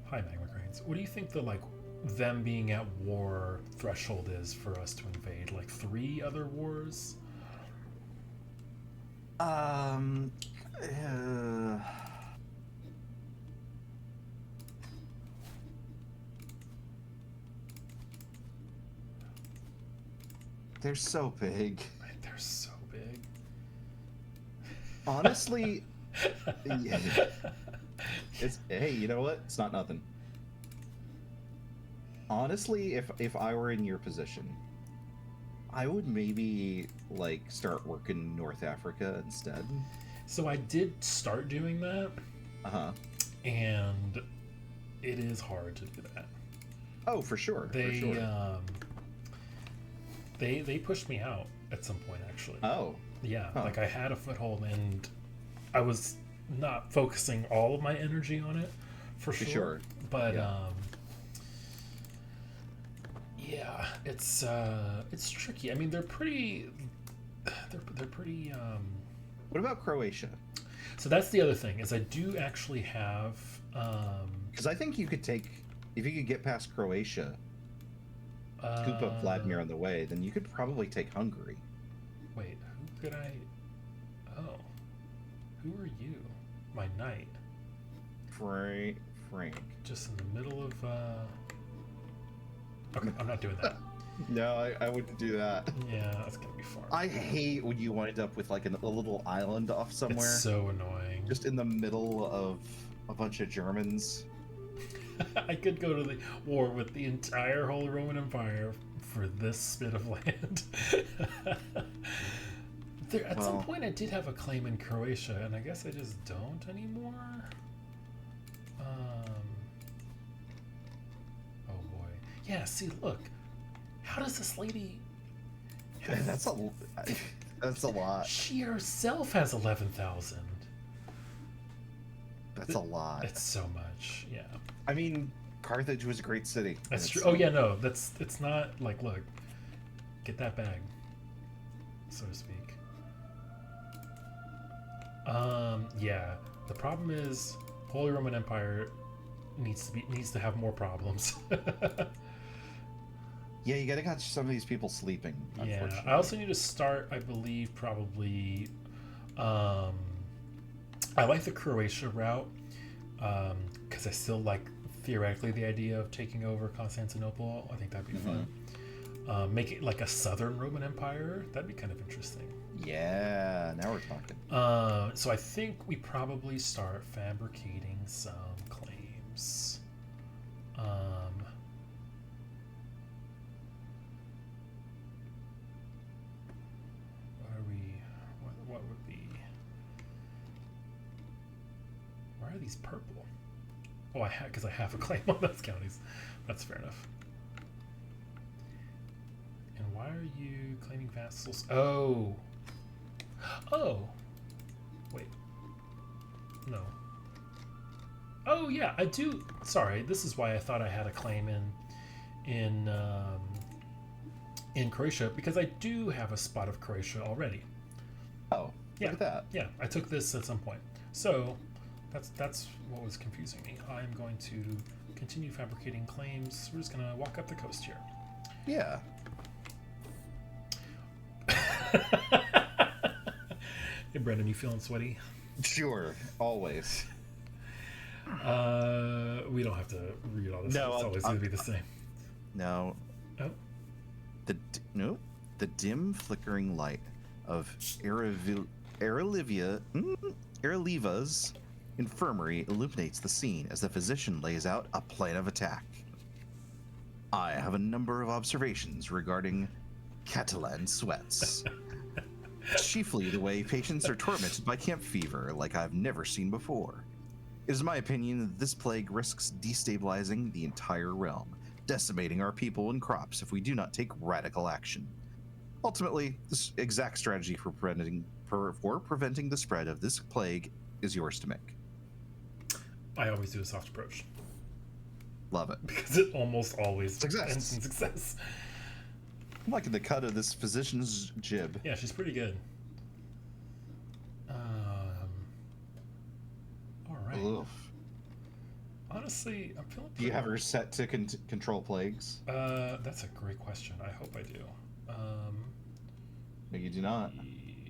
Hi, Magma Cranes. What do you think the, like, them being at war threshold is for us to invade? Like, 3 other wars? They're so big. They're so big. Honestly, yeah. Hey, you know what? It's not nothing. Honestly, if I were in your position, I would maybe like start working North Africa instead. So I did start doing that. And it is hard to do that. Oh, for sure. They for sure. They pushed me out at some point, actually. Oh, Yeah, huh. like I had a foothold, and I was not focusing all of my energy on it, for For sure. sure. But Yeah. yeah, it's tricky. I mean, they're pretty. What about Croatia? So that's the other thing is I do actually have. Because I think you could take, if you could get past Croatia, scoop up Uh, Vladimir on the way, then you could probably take Hungary. wait, who could I? Oh, who are you? My knight, Frank. just in the middle of. Okay, I'm not doing that. No, I wouldn't do that. Yeah, that's gonna be far. I hate when you wind up with like a little island off somewhere, It's so annoying. just in the middle of a bunch of Germans. I could go to the war with the entire Holy Roman Empire for this bit of land. At some point, I did have a claim in Croatia, and I guess I just don't anymore. Oh boy. Yeah. See, look. How does this lady? That's a that's a lot. She herself has 11,000. That's a lot. It's so much. Yeah. I mean, Carthage was a great city. That's true. Oh yeah, no, it's not like, look, get that bag, so to speak. Yeah. The problem is Holy Roman Empire needs to have more problems. Yeah, you gotta catch some of these people sleeping. Yeah. Unfortunately. I also need to start, I believe, probably. I like the Croatia route because I still like theoretically the idea of taking over Constantinople. I think that'd be fun. Make it like a southern Roman Empire. That'd be kind of interesting. Yeah, now we're talking. So I think we probably start fabricating some claims. What are we? What would be? Why are these purple? Oh, because I have a claim on those counties. That's fair enough. And why are you claiming vassals? Oh. Oh. Wait. No. Oh yeah, I do. Sorry, this is why I thought I had a claim in Croatia, because I do have a spot of Croatia already. Oh, Yeah. look at that. Yeah, I took this at some point. So that's what was confusing me. I'm going to continue fabricating claims. We're just gonna walk up the coast here. Yeah. Hey Brendan, you feeling sweaty? Sure, always. We don't have to read all this. No, It's always gonna be the same. No. Oh. The dim flickering light of Ereliva's infirmary illuminates the scene as the physician lays out a plan of attack. I have a number of observations regarding Catalan sweats. Chiefly the way patients are tormented by camp fever like I've never seen before. It is my opinion that this plague risks destabilizing the entire realm, decimating our people and crops if we do not take radical action. Ultimately, this exact strategy for preventing the spread of this plague is yours to make. I always do a soft approach Love it. because it almost always Success. ends in success. I'm liking the cut of this physician's jib. Yeah, she's pretty good. All right. Oof. Honestly, I'm feeling. Do you have her set to control plagues? That's a great question. I hope I do. No, you do not.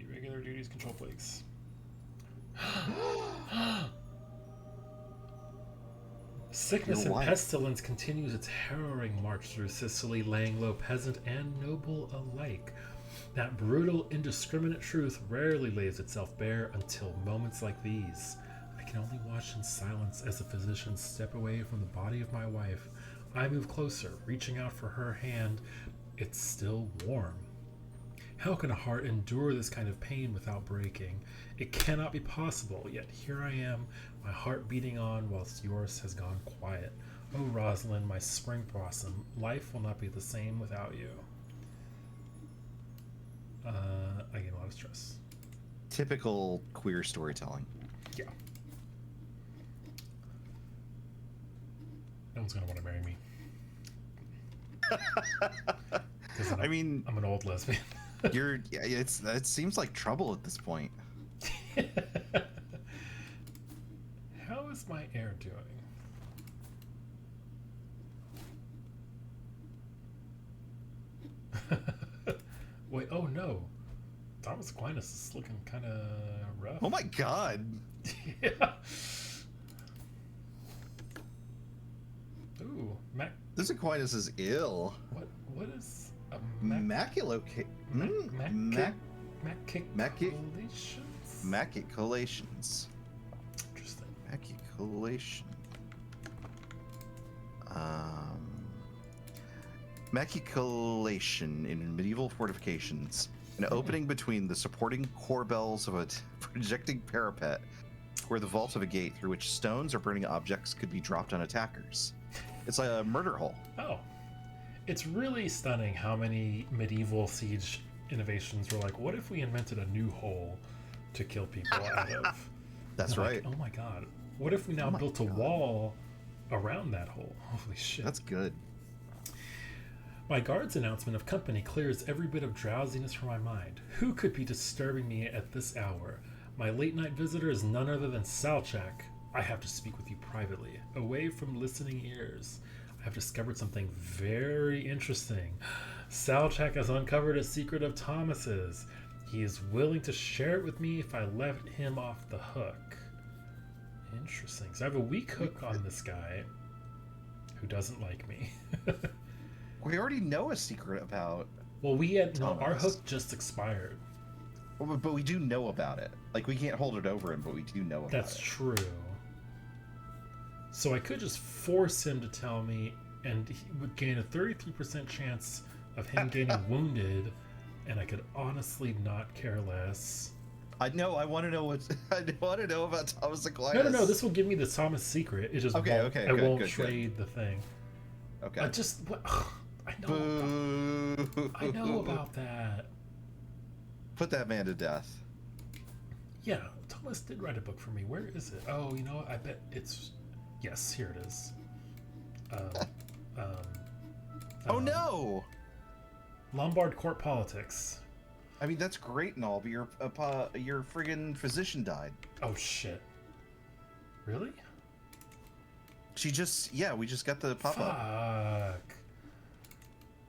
Regular duties, control plagues. Sickness and pestilence continues its harrowing march through Sicily, laying low peasant and noble alike. That brutal, indiscriminate truth rarely lays itself bare until moments like these. I can only watch in silence as the physicians step away from the body of my wife. I move closer, reaching out for her hand. It's still warm. How can a heart endure this kind of pain without breaking? It cannot be possible, yet here I am, my heart beating on whilst yours has gone quiet. Oh, Rosalind, my spring blossom, life will not be the same without you. I get a lot of stress. Typical queer storytelling. Yeah. No one's gonna want to marry me. I mean, I'm an old lesbian. it seems like trouble at this point. How is my air doing? Wait, oh no. Thomas Aquinas is looking kind of rough. Oh my god. Yeah. Ooh, This Aquinas is ill. What is a Maculoculations? Interesting. Maculation. Maculation in medieval fortifications. An opening between the supporting corbels of a projecting parapet, where the vault of a gate through which stones or burning objects could be dropped on attackers. It's like a murder hole. Oh. It's really stunning how many medieval siege innovations were like, what if we invented a new hole to kill people out of? That's right. Like, oh my god. What if we now built a wall around that hole? Holy shit. That's good. My guard's announcement of company clears every bit of drowsiness from my mind. Who could be disturbing me at this hour? My late night visitor is none other than Salchak. I have to speak with you privately, away from listening ears. I have discovered something very interesting. Salchak has uncovered a secret of Thomas's. He is willing to share it with me if I let him off the hook. Interesting. So I have a weak hook on this guy who doesn't like me. We already know a secret about. Well, we had Thomas. no. Our hook just expired. Well, but we do know about it. Like, we can't hold it over him, but we do know about That's it. true. So I could just force him to tell me, and he would gain a 33% chance of him getting wounded, and I could honestly not care less. I know. I want to know what. I want to know about Thomas Aquinas. No. This will give me the Thomas secret. It just Okay, won't, okay, I good, won't good, trade the thing. Okay. I just. I know. I know about that. Put that man to death. Yeah, Thomas did write a book for me. Where is it? Oh, you know what? I bet it's. Yes, here it is. Oh no! Lombard court politics. I mean, that's great and all, but your friggin' physician died. Oh shit. Really? We just got the pop up. Fuck.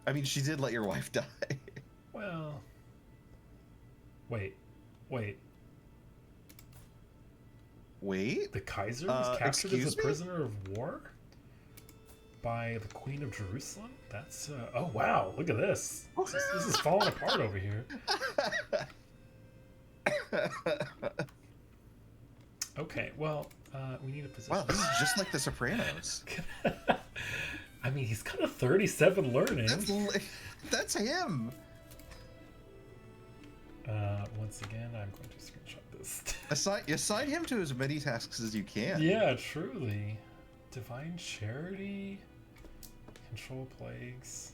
I mean, she did let your wife die. Well. Wait. Wait? The Kaiser was captured as excuse a me? prisoner of war by the Queen of Jerusalem? That's oh wow, look at this. This is falling apart over here. Okay, well, we need a position. Wow, this is just like The Sopranos. I mean, he's got a 37 learning. That's him. Once again, I'm going to screenshot this. Assign him to as many tasks as you can. Yeah, truly. Divine Charity, Control Plagues.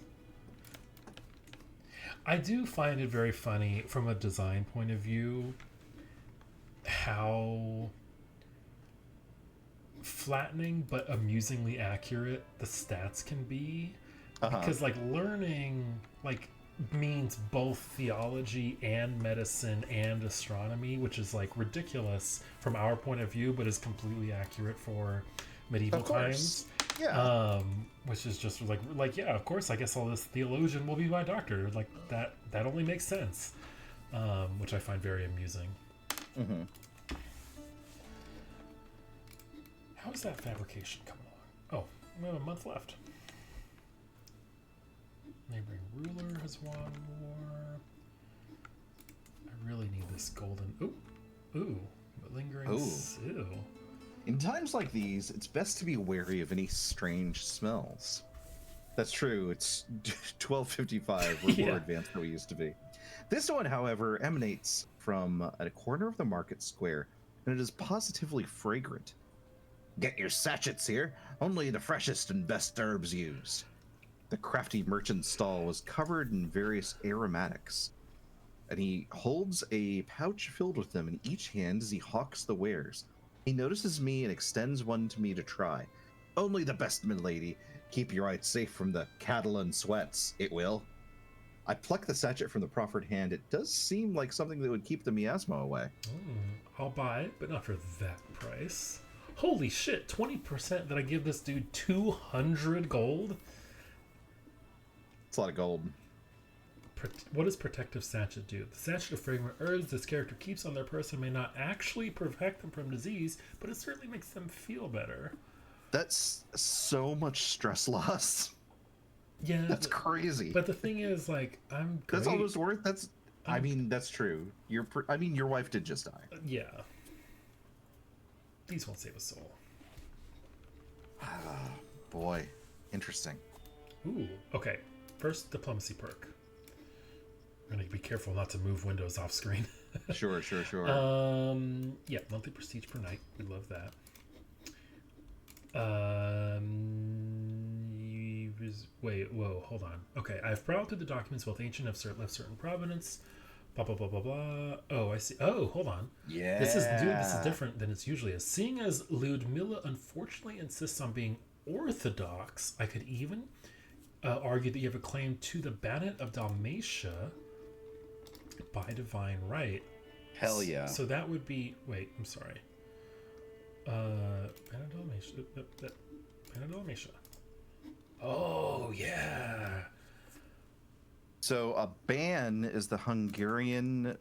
I do find it very funny from a design point of view how flattening but amusingly accurate the stats can be. Because like learning means both theology and medicine and astronomy, which is like ridiculous from our point of view, but is completely accurate for medieval times. Yeah. Which is just like yeah, of course, I guess all this theologian will be my doctor. Like that only makes sense. Which I find very amusing. Mm-hmm. How's that fabrication coming along? Oh, we have a month left. Neighboring ruler has won war. I really need this golden. Ooh, lingering seal. In times like these, it's best to be wary of any strange smells. That's true. It's 12:55. We're more advanced than we used to be. This one, however, emanates from a corner of the market square, and it is positively fragrant. Get your sachets here. Only the freshest and best herbs used. The crafty merchant's stall was covered in various aromatics. and he holds a pouch filled with them in each hand as he hawks the wares. He notices me and extends one to me to try. Only the best, milady. Keep your eyes safe from the Catalan sweats, it will. I pluck the sachet from the proffered hand. It does seem like something that would keep the miasma away. I'll buy it, but not for that price. Holy shit, 20% that I give this dude 200 gold? It's a lot of gold. What does protective sachet do? The sachet of fragrant herbs this character keeps on their person may not actually protect them from disease, but it certainly makes them feel better. That's so much stress loss. Yeah, that's crazy. But the thing is, like, I'm great. That's almost worth. I mean, that's true. Your wife did just die. Yeah. These won't save a soul. Boy, interesting. Ooh, okay. First, diplomacy perk. I'm gonna be careful not to move windows off screen. Sure. Yeah, monthly prestige per night. We love that. Wait, whoa, hold on. Okay, I've prowled through the documents both ancient of certain provenance. Blah blah blah blah blah. Oh, I see. Oh, hold on. Yeah. This is different than it's usually is. Seeing as Ludmilla unfortunately insists on being orthodox, I could even argue that you have a claim to the Bannet of Dalmatia by divine right. Hell yeah. So that would be. Wait, I'm sorry. Bannet of Dalmatia. Oh yeah. So a ban is the Hungarian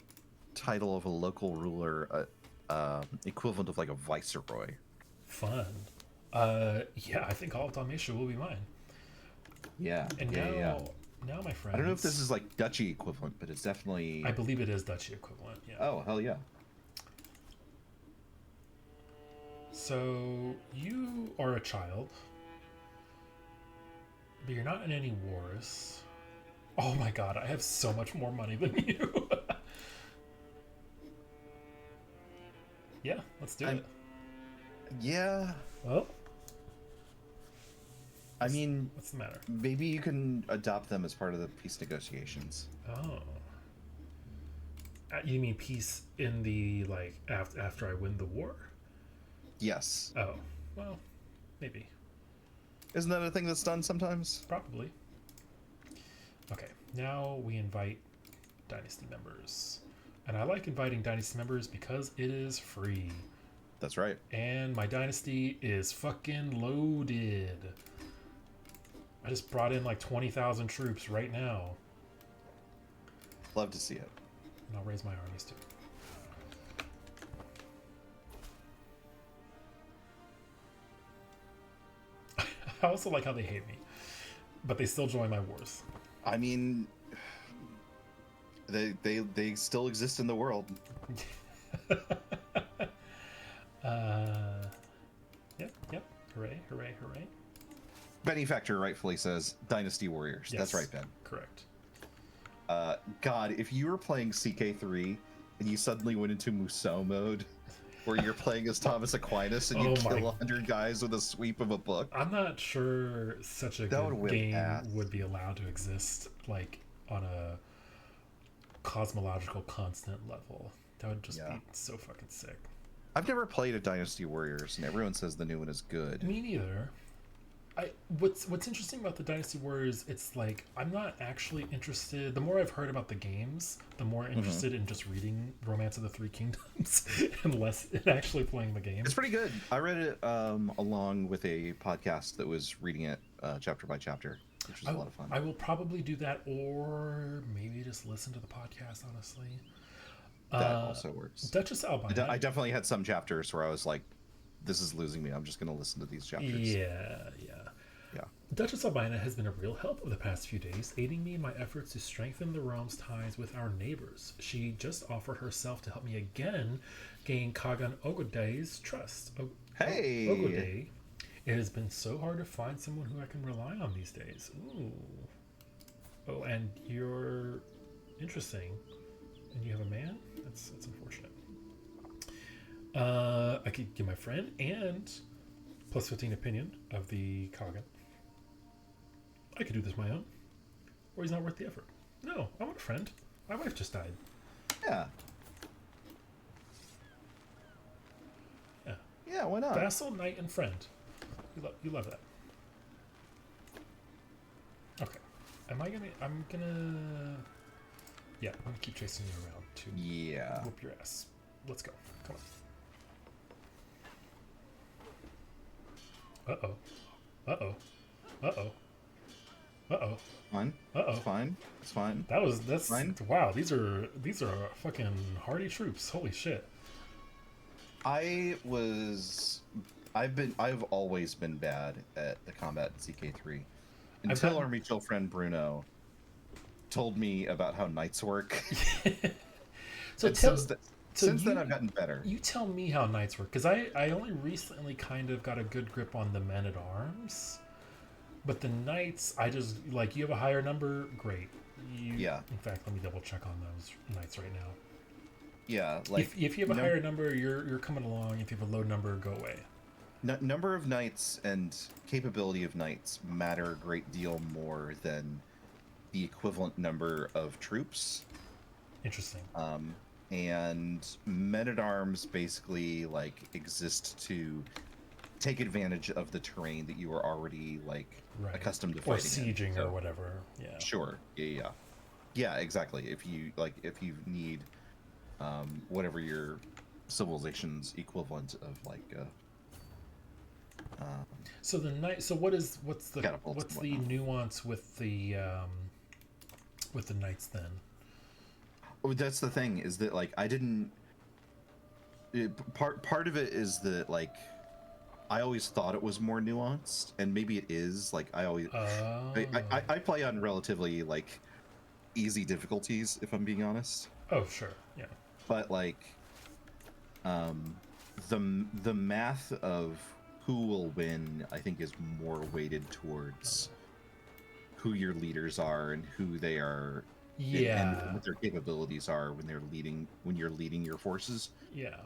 title of a local ruler, equivalent of like a viceroy. Fun. Yeah, I think all of Dalmatia will be mine. Yeah. And now, my friend. I don't know if this is like duchy equivalent, but it's definitely. I believe it is duchy equivalent. Yeah. Oh hell yeah. So you are a child, but you're not in any wars. Oh my god, I have so much more money than you. Yeah, let's do it. Yeah. Well, I mean, what's the matter? Maybe you can adopt them as part of the peace negotiations. Oh. You mean peace in the, like, after I win the war? Yes. Oh, well, maybe. Isn't that a thing that's done sometimes? Probably. Okay, now we invite Dynasty members. And I like inviting Dynasty members because it is free. That's right. And my Dynasty is fucking loaded. I just brought in like 20,000 troops right now. Love to see it. And I'll raise my armies too. I also like how they hate me. But they still join my wars. I mean, they still exist in the world. Yep. Hooray. Benefactor rightfully says Dynasty Warriors. Yes, that's right, Ben. Correct. God, if you were playing CK3 and you suddenly went into Musou mode, where you're playing as Thomas Aquinas and you kill 100 guys with a sweep of a book. I'm not sure such a good game would be allowed to exist, like, on a cosmological constant level. That would just be so fucking sick. I've never played a Dynasty Warriors, and everyone says the new one is good. Me neither. What's interesting about the Dynasty Warriors, it's like I'm not actually interested. The more I've heard about the games, the more interested in just reading Romance of the Three Kingdoms and less in actually playing the game. It's pretty good. I read it along with a podcast that was reading it chapter by chapter, which was a lot of fun. I will probably do that, or maybe just listen to the podcast. Honestly, that also works. Duchess Albina. I definitely had some chapters where I was like, "This is losing me. I'm just going to listen to these chapters." Yeah. Duchess Albina has been a real help over the past few days, aiding me in my efforts to strengthen the realm's ties with our neighbors. She just offered herself to help me again gain Kagan Ogoday's trust. Hey! Ogoday. It has been so hard to find someone who I can rely on these days. Ooh. Oh, and you're interesting. And you have a man? That's unfortunate. I could give my friend and plus 15 opinion of the Kagan. I could do this my own. Or he's not worth the effort. No, I want a friend. My wife just died. Yeah. Yeah. Yeah, why not? Vassal, knight, and friend. You love that. Okay. I'm gonna. Yeah, I'm gonna keep chasing you around to Yeah. whoop your ass. Let's go. Come on. Uh oh. Uh oh. Uh oh. Uh oh. Fine. Uh It's oh. fine. It's fine. That's Fine. wow. These are fucking hardy troops. Holy shit. I was. I've always been bad at the combat in CK3 I've until gotten our mutual friend Bruno told me about how knights work. so And tell so since then I've gotten better. you tell me how knights work, because I only recently kind of got a good grip on the men at arms, but the knights I just like. You have a higher number, great. Yeah. In fact, let me double check on those knights right now. Yeah, like If you have a higher number, you're coming along. If you have a low number, go away. number of knights and capability of knights matter a great deal more than the equivalent number of troops. Interesting. And men at arms basically like exist to take advantage of the terrain that you are already like Right. accustomed to Or fighting in. sieging So, or whatever. Yeah. sure. Yeah, exactly. If you need whatever your civilization's equivalent of like So the knight. So what's the catapults and whatnot. nuance with the knights then? Oh, that's the thing, is that like I didn't part of it is that like I always thought it was more nuanced, and maybe it is. Like I always Oh. I play on relatively like easy difficulties, if I'm being honest. Oh, sure. Yeah. But like um the math of who will win, I think, is more weighted towards who your leaders are and who they are, and Yeah. what their capabilities are when you're leading your forces. Yeah.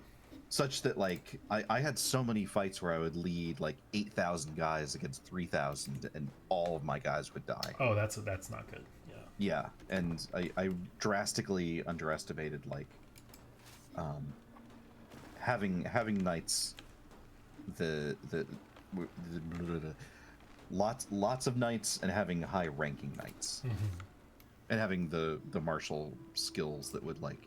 Such that like I had so many fights where I would lead like 8,000 guys against 3,000, and all of my guys would die. Oh, that's not good. Yeah. Yeah, and I drastically underestimated like having knights, the lots of knights, and having high ranking knights, and having the martial skills that would like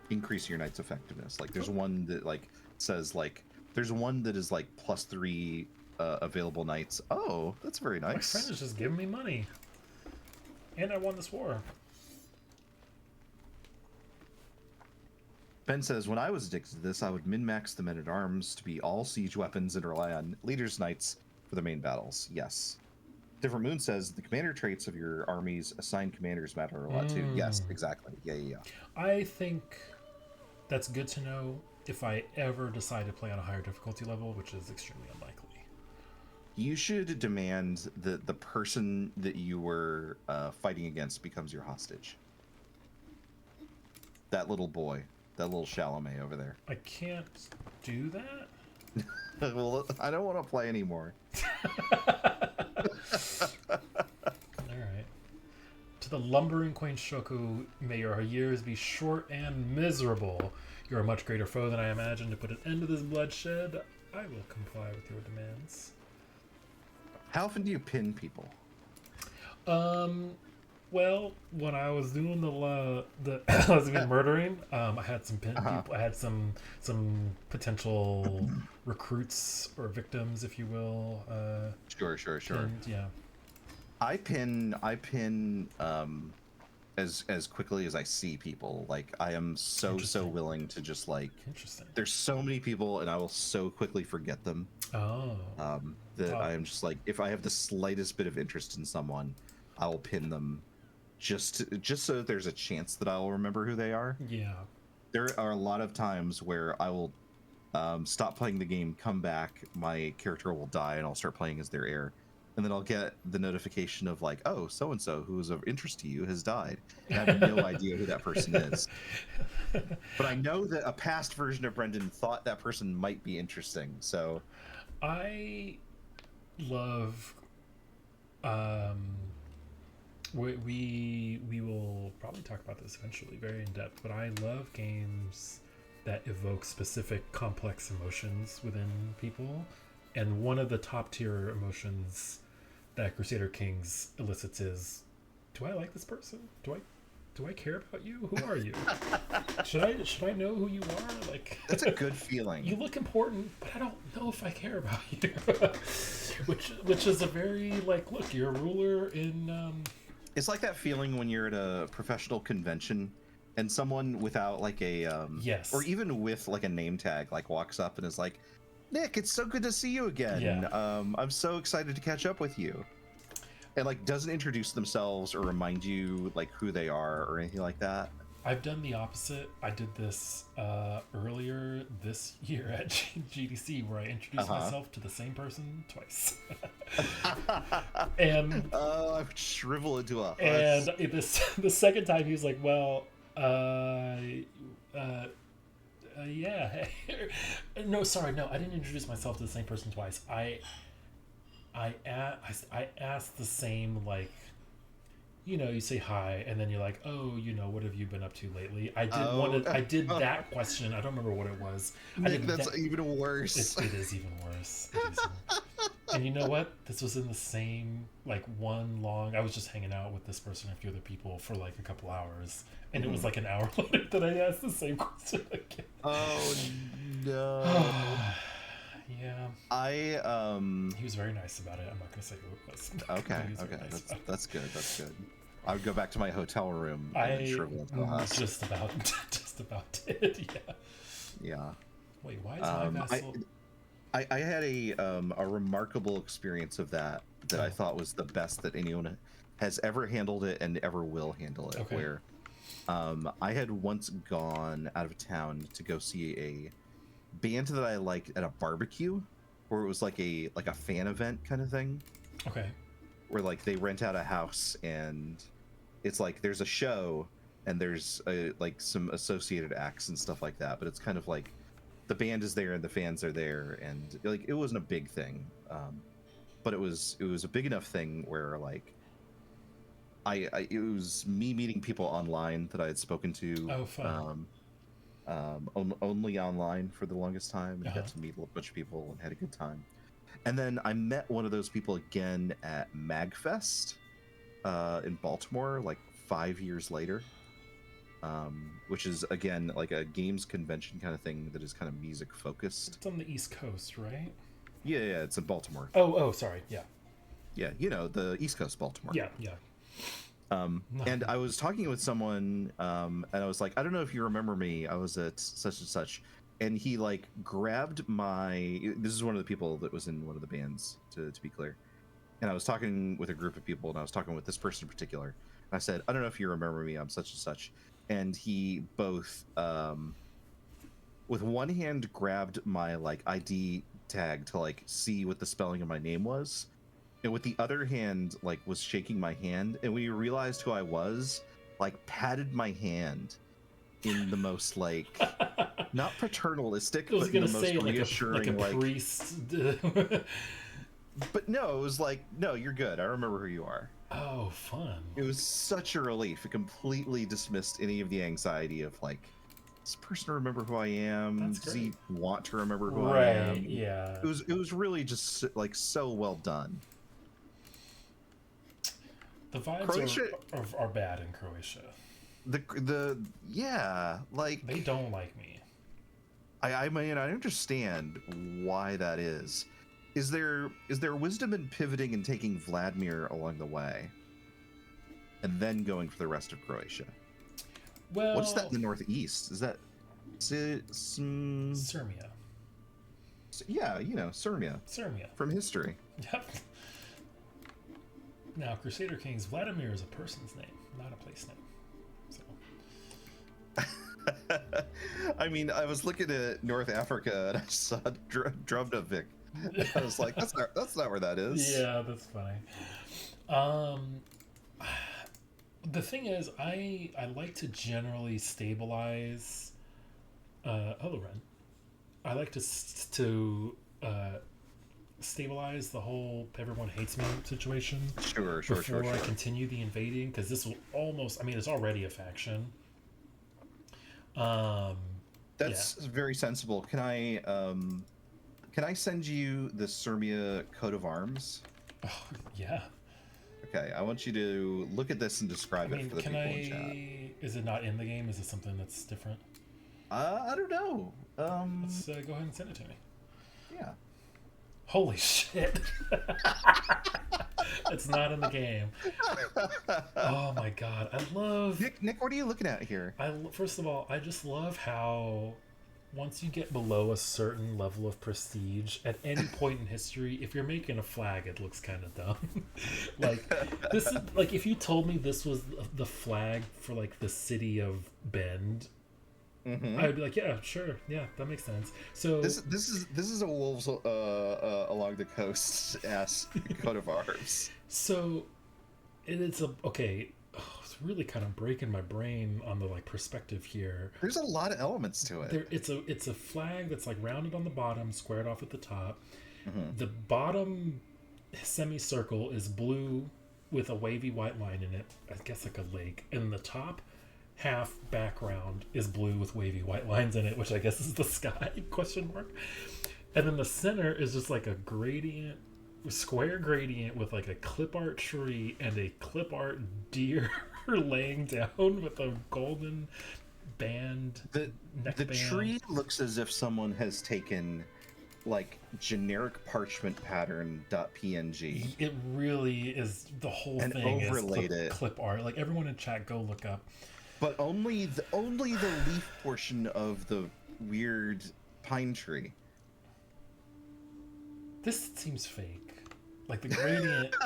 increase your knight's effectiveness. Like there's one that like says like there's one that is like +3 available knights. Oh, that's very nice. My friend is just giving me money, and I won this war. Ben says, when I was addicted to this, I would min-max the men-at-arms to be all siege weapons and rely on leaders' knights for the main battles. Yes. Different Moon says, the commander traits of your army's assigned commanders matter a lot too. Yes, exactly. Yeah. I think that's good to know if I ever decide to play on a higher difficulty level, which is extremely unlikely. You should demand that the person that you were fighting against becomes your hostage. That little boy. That little Chalamet over there. I can't do that? Well, I don't want to play anymore. Alright. To the lumbering Queen Shoku, may your years be short and miserable. You're a much greater foe than I imagined. To put an end to this bloodshed, I will comply with your demands. How often do you pin people? Well, when I was doing the I was even murdering, I had some people. I had some potential recruits or victims, if you will. Sure. Pinned, yeah. I pin as quickly as I see people. Like I am so willing to just like. Interesting. There's so many people, and I will so quickly forget them. Oh. That I am just like, if I have the slightest bit of interest in someone, I will pin them. Just so there's a chance that I'll remember who they are. Yeah. There are a lot of times where I will stop playing the game, come back, my character will die, and I'll start playing as their heir. And then I'll get the notification of like, oh, so-and-so who is of interest to you has died. And I have no idea who that person is. But I know that a past version of Brendan thought that person might be interesting, so... I love We will probably talk about this eventually, very in depth. But I love games that evoke specific complex emotions within people, and one of the top tier emotions that Crusader Kings elicits is, do I like this person? Do I care about you? Who are you? Should I know who you are? Like, That's a good feeling. you look important, but I don't know if I care about you. which is a very like, look, you're a ruler in. It's like that feeling when you're at a professional convention and someone without like a Yes. or even with like a name tag like walks up and is like, Nick, it's so good to see you again. Yeah. I'm so excited to catch up with you. And like doesn't introduce themselves or remind you like who they are or anything like that. I've done the opposite. I did this earlier this year at GDC, where I introduced myself to the same person twice. And I would shrivel into a husk. and the second time he was like, "Well, yeah." No, sorry, no, I didn't introduce myself to the same person twice. I asked the same, like, you say hi, and then you're like, oh, what have you been up to lately? I did that question. I don't remember what it was. Nick, that's even worse. It is even worse. And you know what? This was in the same, like, I was just hanging out with this person and a few other people for like a couple hours, and it was like an hour later that I asked the same question again. Oh no. Yeah. He was very nice about it. I'm not gonna say who it was. Okay. Nice. That's good. I would go back to my hotel room and shrivel into a husk. Just about did. Yeah. Yeah. Wait, why is my vassal? I had a remarkable experience of that I thought was the best that anyone has ever handled it and ever will handle it. Okay. Where I had once gone out of town to go see a band that I liked at a barbecue, where it was like a fan event kind of thing. Okay. Where like they rent out a house and it's like there's a show and there's like some associated acts and stuff like that, but it's kind of like the band is there and the fans are there, and like it wasn't a big thing, but it was a big enough thing where like it was me meeting people online that I had spoken to. Oh, fun. Only online for the longest time, and got to meet a bunch of people and had a good time. And then I met one of those people again at MagFest in Baltimore like 5 years later, which is again like a games convention kind of thing that is kind of music focused. It's on the East Coast, right? Yeah, it's in Baltimore. Oh, sorry, yeah. Yeah, the East Coast, Baltimore. Yeah. And I was talking with someone, and I was like, I don't know if you remember me. I was at such and such, and he like grabbed my. This is one of the people that was in one of the bands, to be clear. And I was talking with a group of people, and I was talking with this person in particular. And I said, I don't know if you remember me. I'm such and such. And he both, with one hand, grabbed my like ID tag to like see what the spelling of my name was. And with the other hand, like, was shaking my hand, and when he realized who I was, like, patted my hand in the most like not paternalistic, but in the most reassuring, like a priest. But no, it was like, no, you're good. I remember who you are. Oh, fun! It was such a relief. It completely dismissed any of the anxiety of like, does this person remember who I am? Does he want to remember who I am? Yeah. It was really just like so well done. The vibes are bad in Croatia. Yeah, like they don't like me. I mean, I understand why that is. Is there wisdom in pivoting and taking Vladimir along the way, and then going for the rest of Croatia? Well, what's that in the northeast? Is that Sirmia? Yeah, Sirmia. Sirmia from history. Yep. Now, Crusader Kings, Vladimir is a person's name, not a place name. So. I mean, I was looking at North Africa and I saw Drobnovik. I was like, that's not where that is. Yeah, that's funny. The thing is, I like to generally stabilize. Hello, Ren. I like to stabilize the whole everyone hates me situation Sure. before I continue the invading, because this will almost, I mean, it's already a faction. Um, yeah. That's very sensible. Can I send you the Sirmia coat of arms? Oh, yeah. Okay, I want you to look at this and I describe it mean, for the can people in chat. I? Is it not in the game? Is it something that's different? I don't know. Let's go ahead and send it to me. Yeah. Holy shit! It's not in the game. Oh my god, I love. Nick, what are you looking at here? First of all, I just love how once you get below a certain level of prestige at any point in history, if you're making a flag, it looks kind of dumb. Like this is like if you told me this was the flag for like the city of Bend, Mm-hmm. I'd be like, yeah, sure, yeah, that makes sense. So This is a wolves along the coast ass coat of arms. so it's a okay. Oh, it's really kind of breaking my brain on the like perspective here. There's a lot of elements to it. It's a flag that's like rounded on the bottom, squared off at the top. Mm-hmm. The bottom semicircle is blue with a wavy white line in it. I guess like a lake. And the top half background is blue with wavy white lines in it, which I guess is the sky question mark. And then the center is just like a gradient, square gradient with like a clip art tree and a clip art deer laying down with a golden band. The neck band. tree looks as if someone has taken like generic parchment pattern .png. It really is. The whole and thing overlaid is it. clip art. Like everyone in chat, go look up. But only the leaf portion of the weird pine tree. This seems fake. Like the gradient,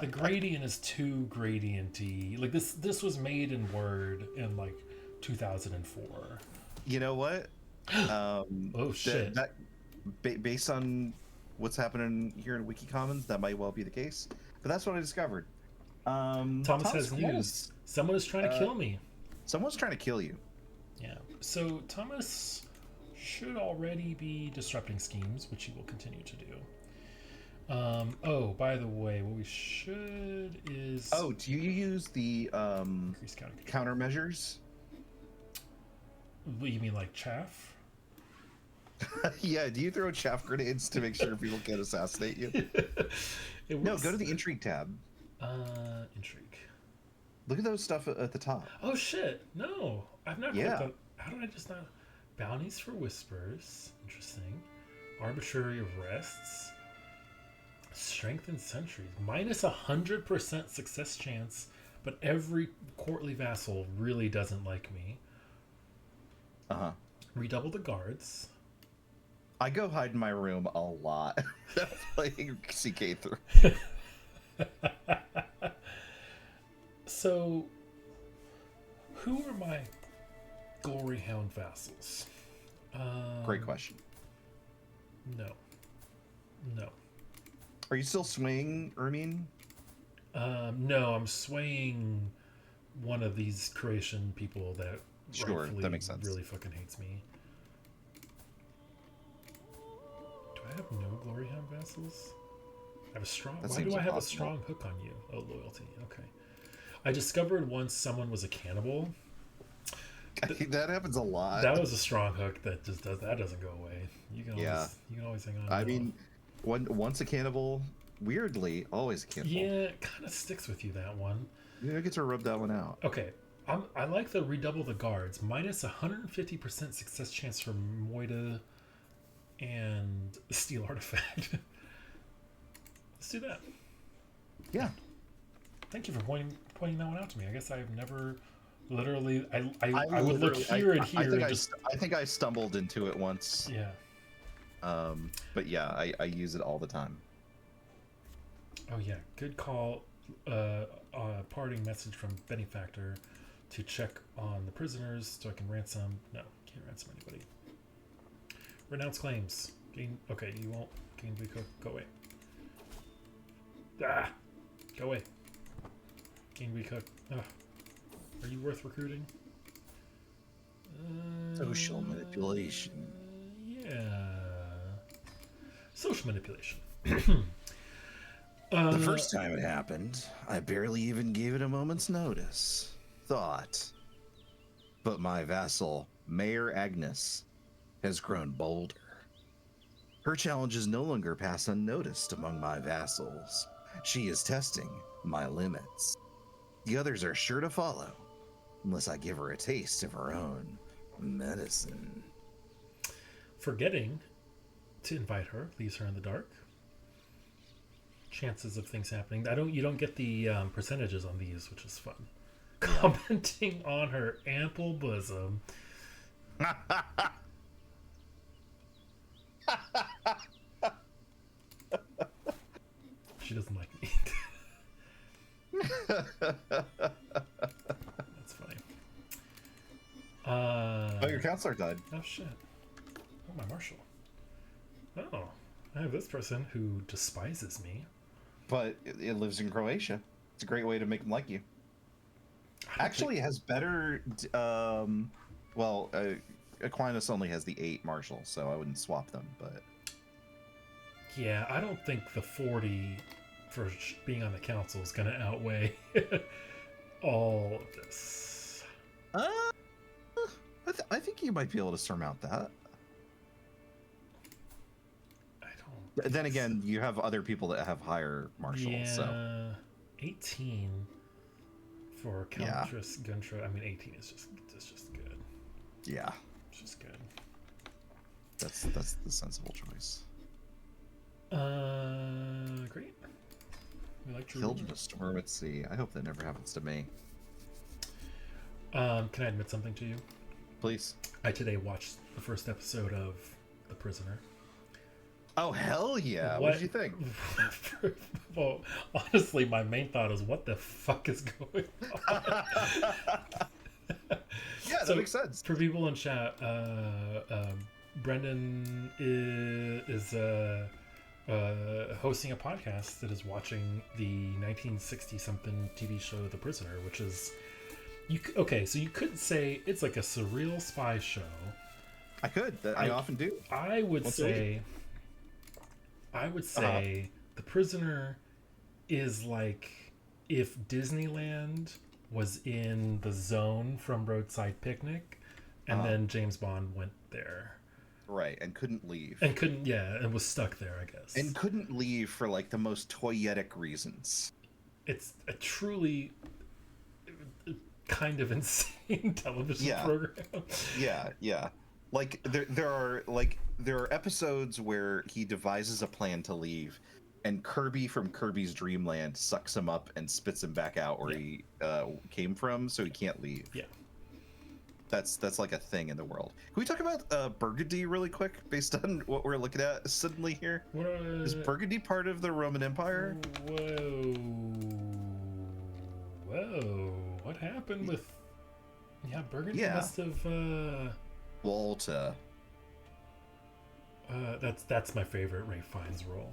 the gradient is too gradienty. Like this was made in Word in like 2004. You know what? Oh shit! Based on what's happening here in WikiCommons, that might well be the case. But that's what I discovered. Thomas has news. Someone is trying to kill me. Someone's trying to kill you. Yeah. So Thomas should already be disrupting schemes, which he will continue to do. Oh, by the way, what we should is... Oh, do you use the countermeasures? What, you mean like chaff? Yeah, do you throw chaff grenades to make sure people can't assassinate you? No, go to the intrigue tab. Intrigue. Look at those stuff at the top. Oh shit! No, I've not. Yeah. How did I just not? Bounties for whispers. Interesting. Arbitrary arrests. Strengthened sentries. Minus 100% success chance, but every courtly vassal really doesn't like me. Uh-huh. Redouble the guards. I go hide in my room a lot. Playing CK3. So, who are my Glory Hound vassals? Great question. No. Are you still swaying, Ermine? No, I'm swaying one of these Croatian people that Sure, that makes sense. Really fucking hates me. Do I have no Glory Hound vassals? I have a strong. Why do I have a strong hook on you? Oh, loyalty. Okay. I discovered once someone was a cannibal. That happens a lot. That was a strong hook that just doesn't go away. You can always hang on. I mean, once a cannibal, weirdly, always a cannibal. Yeah, it kind of sticks with you, that one. You get to rub that one out. Okay. I like the redouble the guards. Minus 150% success chance for Moida and Steel Artifact. Let's do that. Yeah. Thank you for pointing that one out to me. I guess I've never literally... I would look here and here. I think I stumbled into it once. Yeah. But yeah, I use it all the time. Oh yeah, good call. Parting message from Benefactor to check on the prisoners so I can ransom. No, can't ransom anybody. Renounce claims. Okay, you won't. Gain recook. Go away. Ah, go away. Gain recook. Are you worth recruiting? Social manipulation. Yeah. Social manipulation. The first time it happened, I barely even gave it a moment's notice. Thought. But my vassal, Mayor Agnes, has grown bolder. Her challenges no longer pass unnoticed among my vassals. She is testing my limits. The others are sure to follow, unless I give her a taste of her own medicine. Forgetting to invite her leaves her in the dark. Chances of things happening. You don't get the percentages on these, which is fun. Commenting on her ample bosom. She doesn't like me. That's funny. Oh, your counselor died. Oh shit. Oh, my marshal. Oh, I have this person who despises me. But it lives in Croatia. It's a great way to make them like you. Actually, it has better. Aquinas only has the 8 marshal, so I wouldn't swap them. But yeah, I don't think the 40 for being on the council is going to outweigh all of this. I think you might be able to surmount that. I don't. Then again, you have other people that have higher marshals. Yeah, so 18 for Countess Guntra. I mean, 18 is just good. Yeah, It's just good. that's the sensible choice. Great. We like Killed in a storm at sea. I hope that never happens to me. Can I admit something to you? Please. I today watched the first episode of The Prisoner. Oh, hell yeah. What did you think? Well, honestly, my main thought is, what the fuck is going on? Yeah, that makes sense. For people in chat, Brendan is hosting a podcast that is watching the 1960-something TV show The Prisoner, which is... so you could say it's like a surreal spy show. I could. I often do. I would say The Prisoner is like if Disneyland was in the zone from Roadside Picnic, and then James Bond went there. Right, and couldn't leave. And was stuck there, I guess. And couldn't leave for like the most toyetic reasons. It's a truly kind of insane television program. Yeah. Like there are episodes where he devises a plan to leave, and Kirby from Kirby's Dream Land sucks him up and spits him back out where he came from, so he can't leave. Yeah. That's like a thing in the world. Can we talk about Burgundy really quick, based on what we're looking at suddenly here? Is Burgundy part of the Roman Empire? Whoa. What happened with... Yeah, Burgundy must have... Walter. That's my favorite Ralph Fiennes role.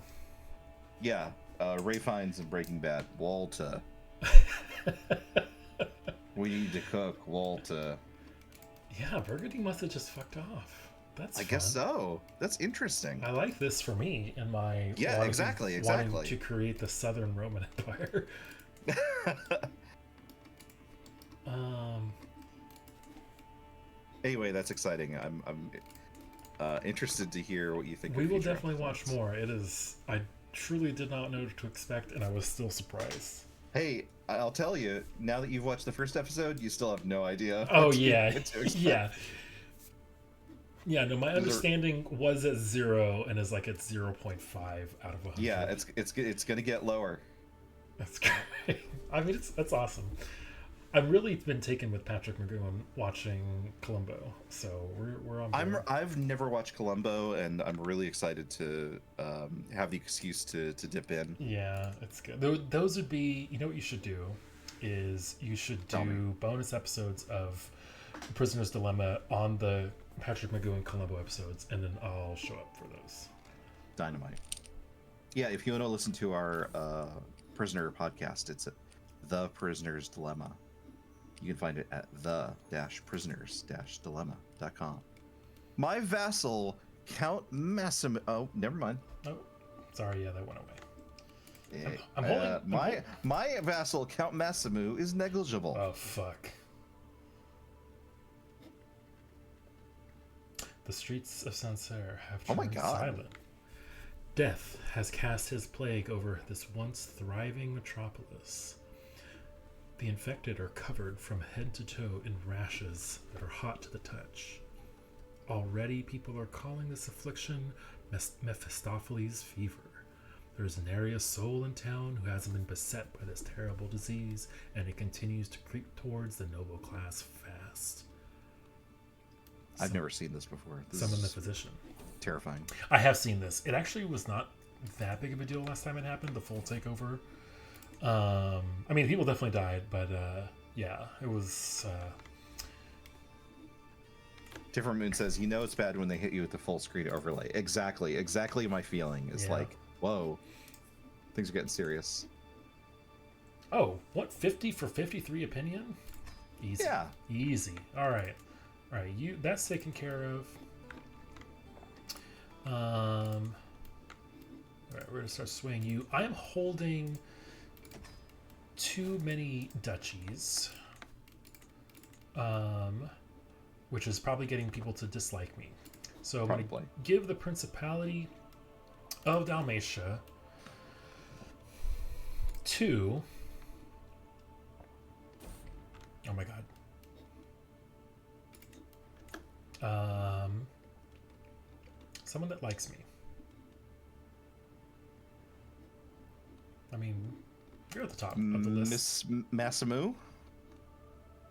Yeah, Ralph Fiennes in Breaking Bad. Walter. We need to cook, Walter. Yeah, Burgundy must have just fucked off. I guess so. That's interesting. I like this for me in my exactly wanting to create the Southern Roman Empire. Anyway, that's exciting. I'm interested to hear what you think. We will definitely watch more. I truly did not know what to expect, and I was still surprised. Hey, I'll tell you, now that you've watched the first episode, you still have no idea. Oh, yeah. Yeah, no, my understanding was at 0 and is like at 0.5 out of 100. Yeah, it's going to get lower. That's great. I mean, that's awesome. I've really been taken with Patrick McGowan watching Columbo, so we're on board. I've never watched Columbo, and I'm really excited to have the excuse to dip in. Yeah, it's good. Those would be, you know what you should do is you should do bonus episodes of Prisoner's Dilemma on the Patrick McGowan Columbo episodes, and then I'll show up for those. Dynamite. Yeah, if you want to listen to our Prisoner podcast, it's The Prisoner's Dilemma. You can find it at the-prisoners-dilemma.com. My vassal, Count Massimo... Oh, never mind. Oh. sorry. Yeah, that went away. I'm My vassal Count Massimo is negligible. Oh fuck. The streets of Sancerre have Oh my turned God. silent. Death has cast his plague over this once thriving metropolis. The infected are covered from head to toe in rashes that are hot to the touch. Already people are calling this affliction Mephistopheles' fever. There is nary a soul in town who hasn't been beset by this terrible disease, and it continues to creep towards the noble class fast. I've never seen this before. Summon the physician. Terrifying. I have seen this. It actually was not that big of a deal last time it happened, the full takeover. I mean, people definitely died, but yeah, it was... Different Moon says, you know it's bad when they hit you with the full screen overlay. Exactly my feeling is like, whoa, things are getting serious. Oh, what, 50 for 53 opinion? Easy. Yeah. Easy. All right, that's taken care of. All right, we're gonna start swaying you. I am holding too many duchies, which is probably getting people to dislike me. So I'm going to give the Principality of Dalmatia to... Oh my God. Someone that likes me. I mean, you're at the top of the list. Miss Massimo?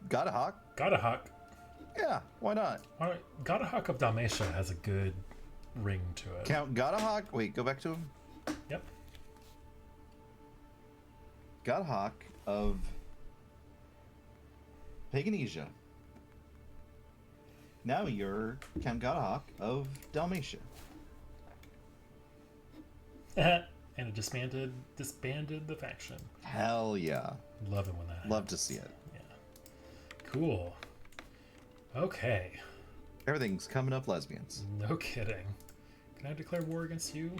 Gotta Hawk? Gotta Hawk. Yeah, why not? All right, Gotta Hawk of Dalmatia has a good ring to it. Count Gotta Hawk? Wait, go back to him. Yep. Gotta Hawk of Paganesia. Now you're Count Gotta Hawk of Dalmatia. And it disbanded the faction. Hell yeah. Love it when that happens. Love to see it. Yeah. Cool. Okay. Everything's coming up lesbians. No kidding. Can I declare war against you?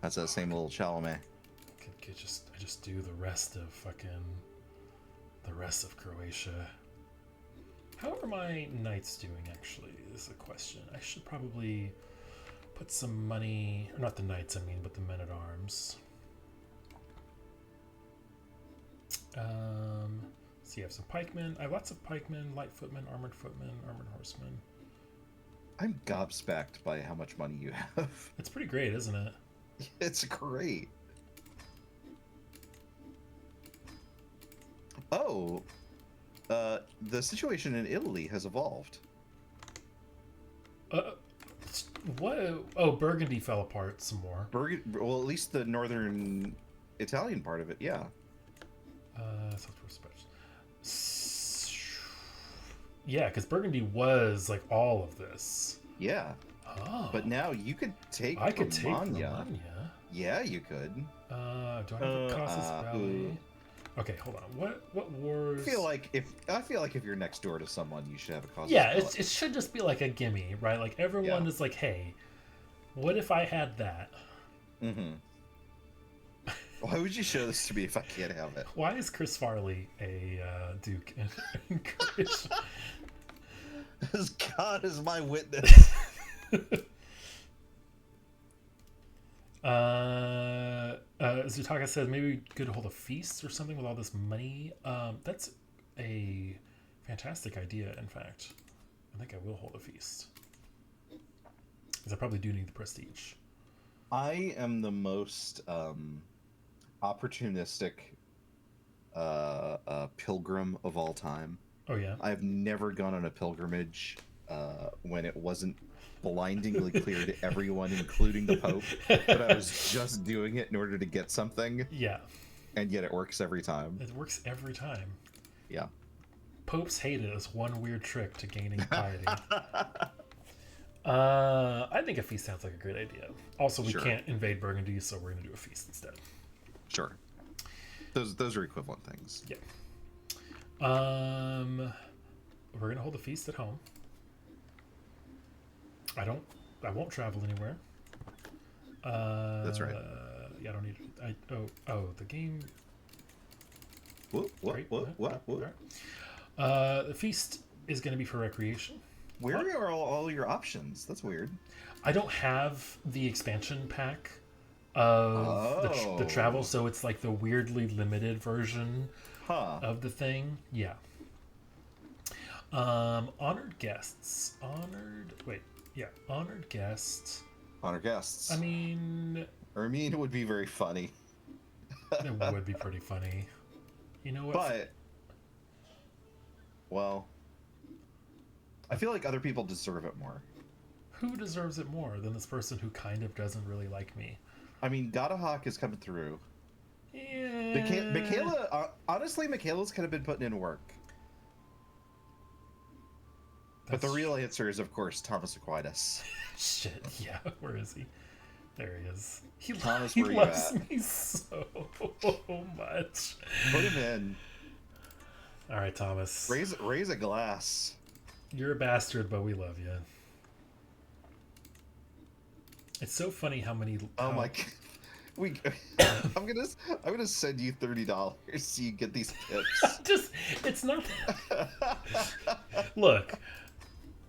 That's that same little Chalamet. I just do the rest of Croatia. How are my knights doing, actually, is a question. I should probably put some money, or not the knights, I mean, but the men-at-arms. So you have some pikemen. I have lots of pikemen, light footmen, armored horsemen. I'm gobsmacked by how much money you have. It's pretty great, isn't it? It's great. Oh, the situation in Italy has evolved. What? Oh, Burgundy fell apart some more. Well, at least the northern Italian part of it, yeah. Yeah, because Burgundy was like all of this. Yeah. Oh. But now you could take I could Romagna. take Romagna. Yeah, you could. Do I have a Casas Valley? Okay, hold on. What wars? I feel like if you're next door to someone, you should have a Casas Yeah, Valley. it should just be like a gimme, right? Like everyone is like, hey, what if I had that? Mm-hmm. Why would you show this to me if I can't have it? Why is Chris Farley a duke in Croatia? As God is my witness. Zutaka says maybe good to hold a feast or something with all this money. That's a fantastic idea, in fact. I think I will hold a feast. Because I probably do need the prestige. I am the most opportunistic pilgrim of all time. Oh, yeah? I've never gone on a pilgrimage when it wasn't blindingly clear to everyone, including the Pope, but I was just doing it in order to get something. Yeah. And yet it works every time. It works every time. Yeah. Popes hate it as one weird trick to gaining piety. I think a feast sounds like a great idea. Also, we can't invade Burgundy, so we're going to do a feast instead. Sure. Those are equivalent things. Yeah. We're going to hold a feast at home. I won't travel anywhere. That's right. Yeah, I don't need. The game. What? Great. All What? right. The feast is going to be for recreation. Where are all your options? That's weird. I don't have the expansion pack of the travel, Oh. so it's like the weirdly limited version Huh. of the thing. Yeah. Honored guests. Honored guests. Honor guests. I mean, Ermine would be very funny. it would be pretty funny. You know what? But, well, I feel like other people deserve it more. Who deserves it more than this person who kind of doesn't really like me? I mean, Godahawk is coming through. Yeah. Michaela, honestly, Michaela's kind of been putting in work. But the real answer is, of course, Thomas Aquinas. Shit, yeah. Where is he? There he is. Thomas, He where you loves at? me so much. Put him in. All right, Thomas. Raise a glass. You're a bastard, but we love you. It's so funny how many. Oh my! I'm gonna send you $30 so you get these tips. It's not. Look,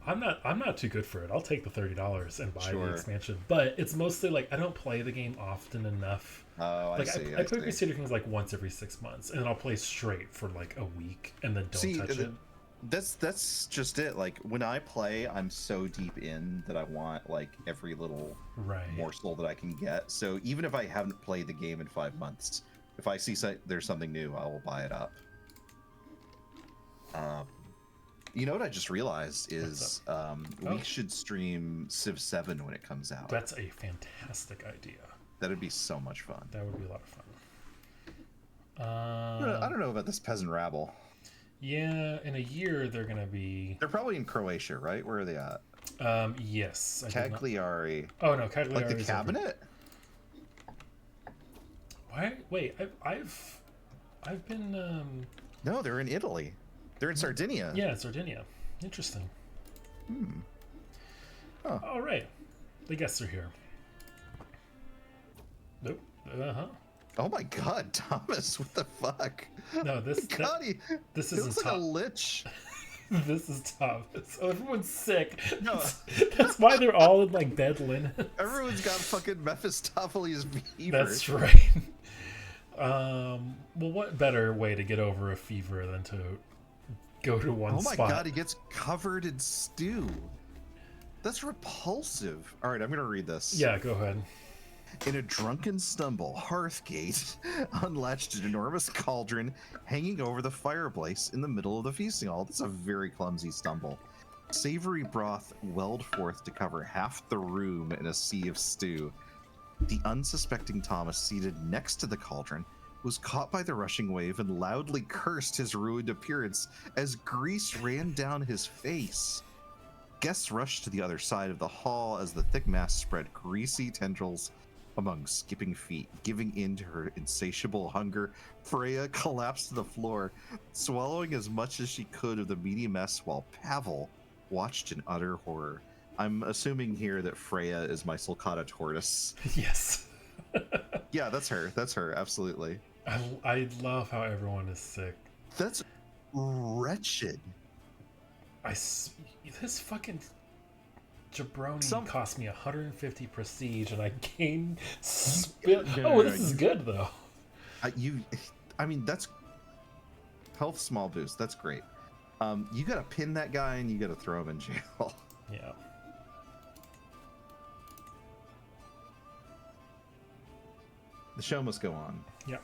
I'm not too good for it. I'll take the $30 and buy the expansion, but it's mostly like I don't play the game often enough. Oh, I play Crusader Kings like once every 6 months, and then I'll play straight for like a week, and then don't touch it. That's just it. Like when I play, I'm so deep in that I want like every little morsel that I can get. So even if I haven't played the game in 5 months, if I see there's something new, I will buy it up. You know what I just realized is we should stream Civ 7 when it comes out. That's a fantastic idea. That'd be so much fun. That would be a lot of fun. I don't know about this peasant rabble. Yeah, in a year they're gonna be. They're probably in Croatia, right? Where are they at? Yes. Cagliari. Oh no, Cagliari. Like the cabinet? Why? Wait, I've been. No, they're in Italy. They're in Sardinia. Yeah, Sardinia. Interesting. Huh. All right, the guests are here. Nope. Oh my God, Thomas! What the fuck? No, this isn't looks like a lich. This is Thomas. Oh, everyone's sick. No, that's why they're all in like bed linen. Everyone's got fucking Mephistopheles fever. That's right. Well, what better way to get over a fever than to go to one spot? Oh my God, he gets covered in stew. That's repulsive. All right, I'm gonna read this. Yeah, go ahead. In a drunken stumble, Hearthgate unlatched an enormous cauldron hanging over the fireplace in the middle of the feasting hall. That's a very clumsy stumble. Savory broth welled forth to cover half the room in a sea of stew. The unsuspecting Thomas, seated next to the cauldron, was caught by the rushing wave and loudly cursed his ruined appearance as grease ran down his face. Guests rushed to the other side of the hall as the thick mass spread greasy tendrils among skipping feet. Giving in to her insatiable hunger, Freya collapsed to the floor, swallowing as much as she could of the meaty mess while Pavel watched in utter horror. I'm assuming here that Freya is my Sulcata tortoise. Yes. Yeah, that's her. That's her. Absolutely. I love how everyone is sick. That's wretched. This fucking jabroni cost me 150 prestige, and I gained this is good though. I mean, that's health small boost. That's great. You gotta pin that guy and you gotta throw him in jail. Yeah. The show must go on. Yeah.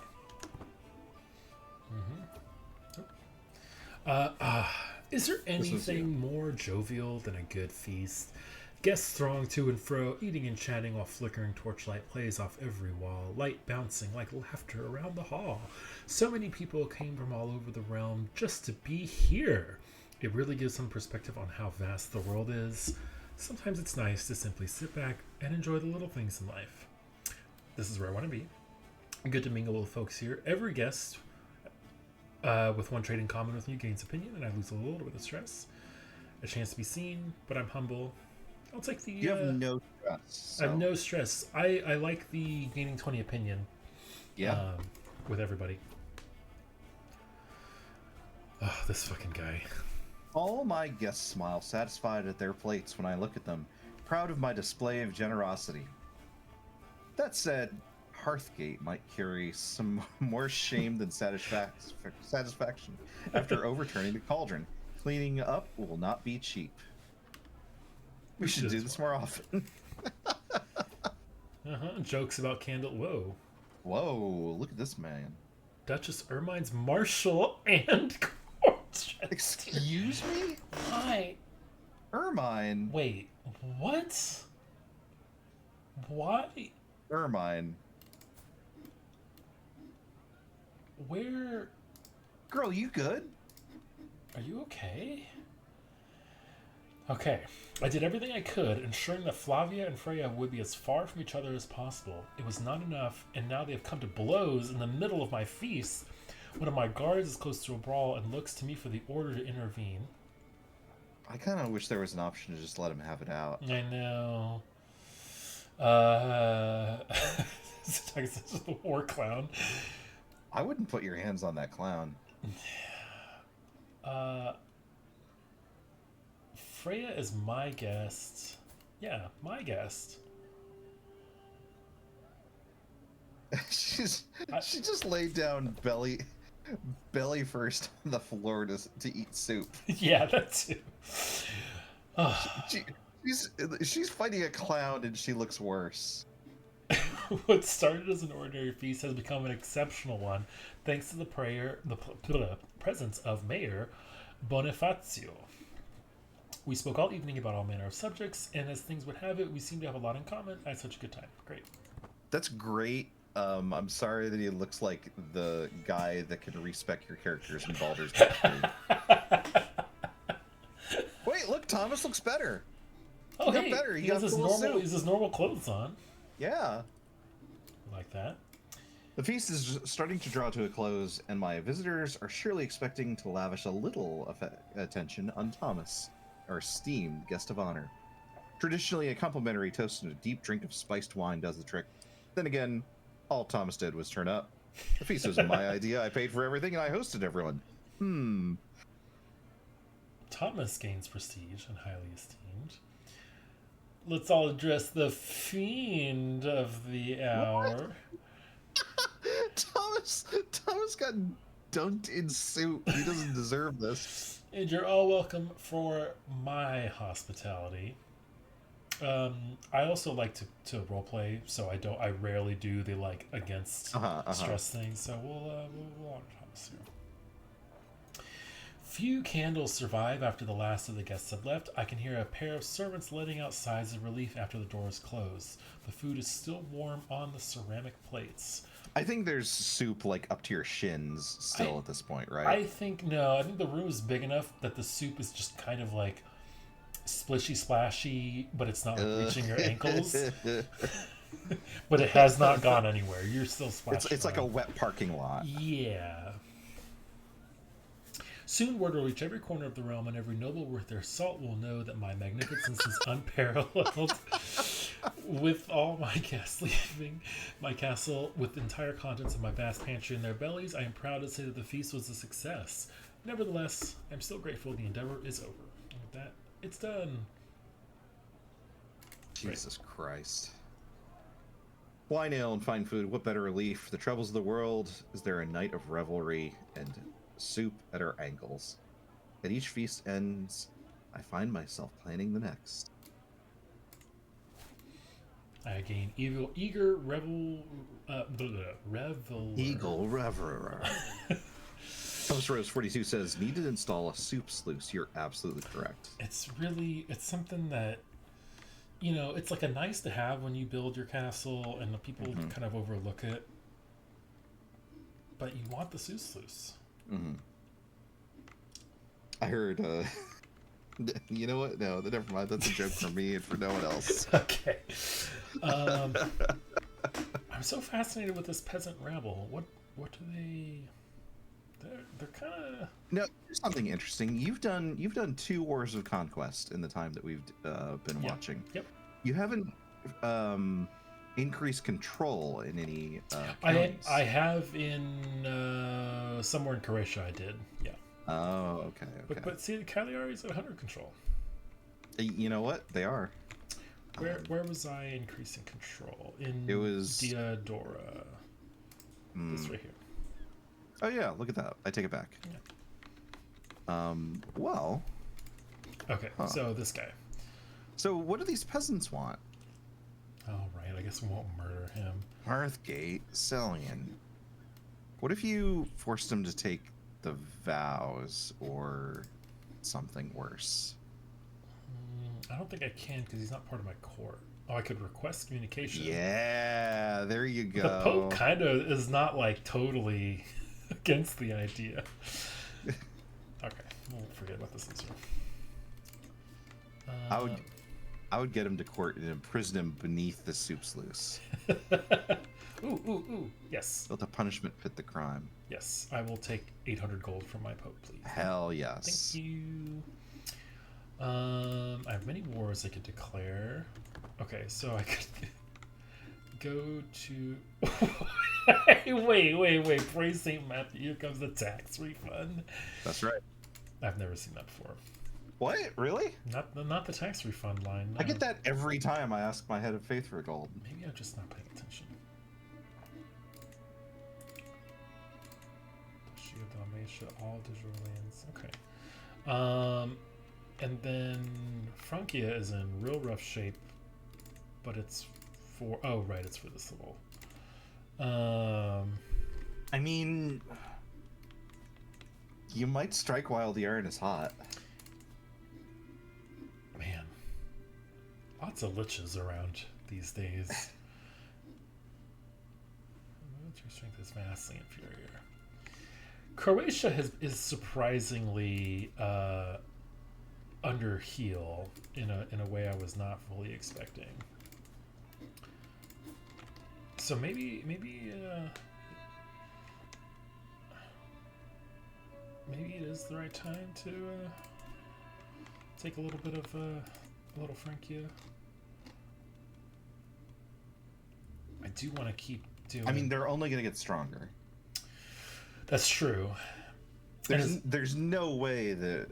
Is there anything more jovial than a good feast? Guests throng to and fro, eating and chatting while flickering torchlight plays off every wall, light bouncing like laughter around the hall. So many people came from all over the realm just to be here. It really gives some perspective on how vast the world is. Sometimes it's nice to simply sit back and enjoy the little things in life. This is where I want to be. Good to mingle with folks here. Every guest with one trait in common with me gains opinion, and I lose a little bit of stress. A chance to be seen, but I'm humble. I'll take the. You have no stress. I have So no stress. I like the gaining 20 opinion. yeah. With everybody. Oh, this fucking guy. All my guests smile, satisfied at their plates when I look at them, proud of my display of generosity. That said, Hearthgate might carry some more shame than satisfaction after overturning the cauldron. Cleaning up will not be cheap. We should do this more often. Jokes about candle. Whoa. Whoa, look at this man. Duchess Ermine's marshal and court. Excuse me? Why? Ermine. Wait, what? Why? Ermine. Where? Girl, you good? Are you okay? Okay, I did everything I could, ensuring that Flavia and Freya would be as far from each other as possible. It was not enough, and now they have come to blows in the middle of my feast. One of my guards is close to a brawl and looks to me for the order to intervene. I kind of wish there was an option to just let him have it out. I know. This is the war clown. I wouldn't put your hands on that clown. Freya is my guest. Yeah, my guest. She just laid down belly first on the floor to eat soup. Yeah, that too. She's fighting a clown and she looks worse. What started as an ordinary feast has become an exceptional one, thanks to the presence of Mayor Bonifacio. We spoke all evening about all manner of subjects, and as things would have it, we seem to have a lot in common. I had such a good time. Great. That's great. I'm sorry that he looks like the guy that can respec your characters in Baldur's Gate 3. Wait, look, Thomas looks better. Oh, he hey, got better. he has his cool normal clothes on. Yeah. I like that. The feast is starting to draw to a close, and my visitors are surely expecting to lavish a little attention on Thomas, our esteemed guest of honor. Traditionally, a complimentary toast and a deep drink of spiced wine does the trick. Then again, all Thomas did was turn up. The feast was my idea. I paid for everything, and I hosted everyone. Thomas gains prestige and highly esteemed. Let's all address the fiend of the hour. Thomas got dunked in soup. He doesn't deserve this. And you're all welcome for my hospitality. I also like to roleplay, so I rarely do the like against stress thing. So we'll honor Thomas here. Few candles survive after the last of the guests have left. I can hear a pair of servants letting out sighs of relief after the doors close. The food is still warm on the ceramic plates. I think there's soup like up to your shins still at this point, right? I think the room is big enough that the soup is just kind of like splishy splashy, but it's not like reaching your ankles. But it has not gone anywhere. You're still splashed. It's like a wet parking lot. Yeah. Soon word will reach every corner of the realm, and every noble worth their salt will know that my magnificence is unparalleled. With all my guests leaving my castle with the entire contents of my vast pantry in their bellies, I am proud to say that the feast was a success. Nevertheless, I'm still grateful the endeavor is over. And with that, it's done. Jesus Christ. Wine, ale, and fine food, what better relief? The troubles of the world, is there a night of revelry and soup at our ankles. At each feast ends, I find myself planning the next. I gain eager reveler. Eagle reveler. Thomas Rose 42 says, need to install a soup sluice. You're absolutely correct. It's something that, it's like a nice to have when you build your castle and the people kind of overlook it. But you want the soup sluice. Mm-hmm. I heard, you know what? No, never mind. That's a joke for me and for no one else. Okay. I'm so fascinated with this peasant rabble. What do they they're kind of. No, here's something interesting. You've done 2 wars of conquest in the time that we've been Yep. watching. Yep. You haven't increased control in any I counties. I have in somewhere in Croatia. I did. Yeah. Oh, okay, okay. But see, the Cagliari's at 100 control. You know what? They are. Where was I increasing control? In It was Diadora. This right here. Oh yeah, look at that. I take it back. Yeah. Well. Okay, so this guy. So what do these peasants want? Oh right, I guess we won't murder him. Hearthgate, Celian. What if you forced him to take the vows or something worse? I don't think I can because he's not part of my court. Oh, I could request communication. Yeah, there you go. The Pope kind of is not like totally against the idea. Okay, we'll forget about this answer. I would get him to court and imprison him beneath the soup sluice. Ooh. Yes. Let the punishment fit the crime. Yes, I will take 800 gold from my Pope, please. Hell yes. Thank you. I have many wars I could declare. Okay, so I could go to. wait! Praise Saint Matthew! Here comes the tax refund. That's right. I've never seen that before. What? Really? Not the tax refund line. No. I get that every time I ask my head of faith for gold. Maybe I'm just not paying attention. Shield Dalmatia, all digital lands. Okay. And then Francia is in real rough shape, but it's for it's for this little. I mean, you might strike while the iron is hot. Man, lots of liches around these days. Military strength is vastly inferior. Croatia is surprisingly under heal in a way I was not fully expecting. So maybe it is the right time to take a little bit of a little Francia. I do want to keep doing. I mean, they're only going to get stronger. That's true. There's no way that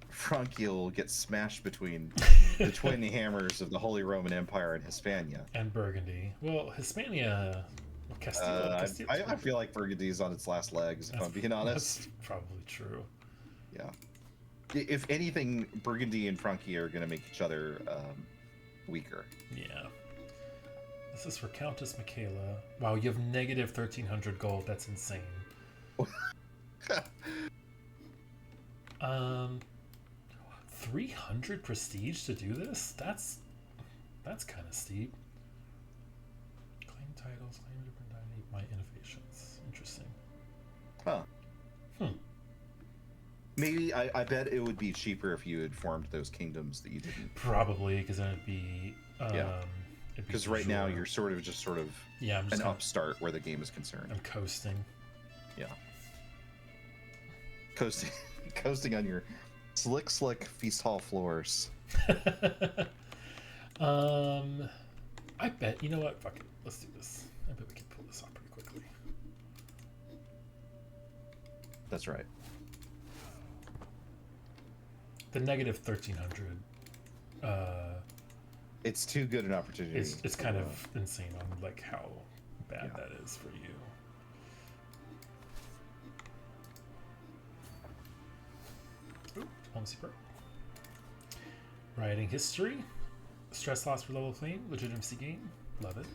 Francia will get smashed between the twin hammers of the Holy Roman Empire and Hispania. And Burgundy. Well, Hispania... Castile, I feel like Burgundy's on its last legs, if I'm being honest. That's probably true. Yeah. If anything, Burgundy and Francia are going to make each other weaker. Yeah. This is for Countess Michaela. Wow, you have negative 1,300 gold. That's insane. 300 prestige to do this? That's kind of steep. Claim titles, claim different dynamic, my innovations. Interesting. Huh. Maybe, I bet it would be cheaper if you had formed those kingdoms that you didn't. Probably, because then it'd be... Because right now you're sort of I'm just an upstart where the game is concerned. I'm coasting. Yeah. Coasting on your slick feast hall floors. I bet, you know what? Fuck it. Let's do this. I bet we can pull this off pretty quickly. That's right. The negative 1,300. It's too good an opportunity. It's kind of insane on like how bad that is for you. Ooh, diplomacy perk. Writing history. Stress loss for level claim. Legitimacy gain. Love it.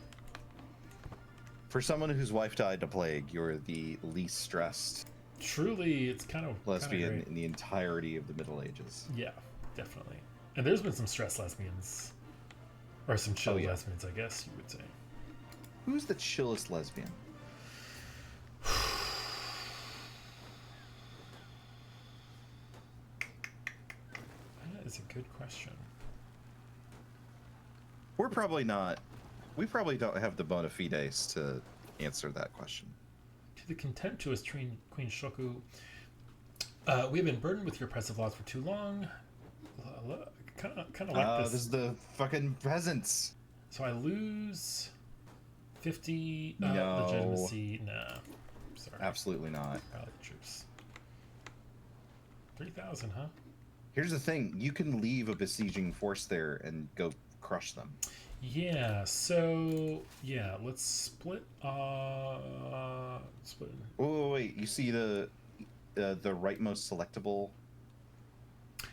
For someone whose wife died in a plague, you're the least stressed Truly, it's kind of lesbian in the entirety of the Middle Ages. Yeah, definitely. And there's been some stress lesbians. Or some chill lesbians, I guess you would say. Who's the chillest lesbian? That is a good question. We probably don't have the bona fides to answer that question. To the contemptuous Queen Shoku, we have been burdened with your oppressive laws for too long. Kind of like this. This is the fucking peasants. So I lose 50 No. legitimacy. Nah, sorry. Absolutely not. Rally troops. 3,000, huh? Here's the thing: you can leave a besieging force there and go crush them. Yeah. So yeah, let's split. Split. Oh wait, you see the rightmost selectable?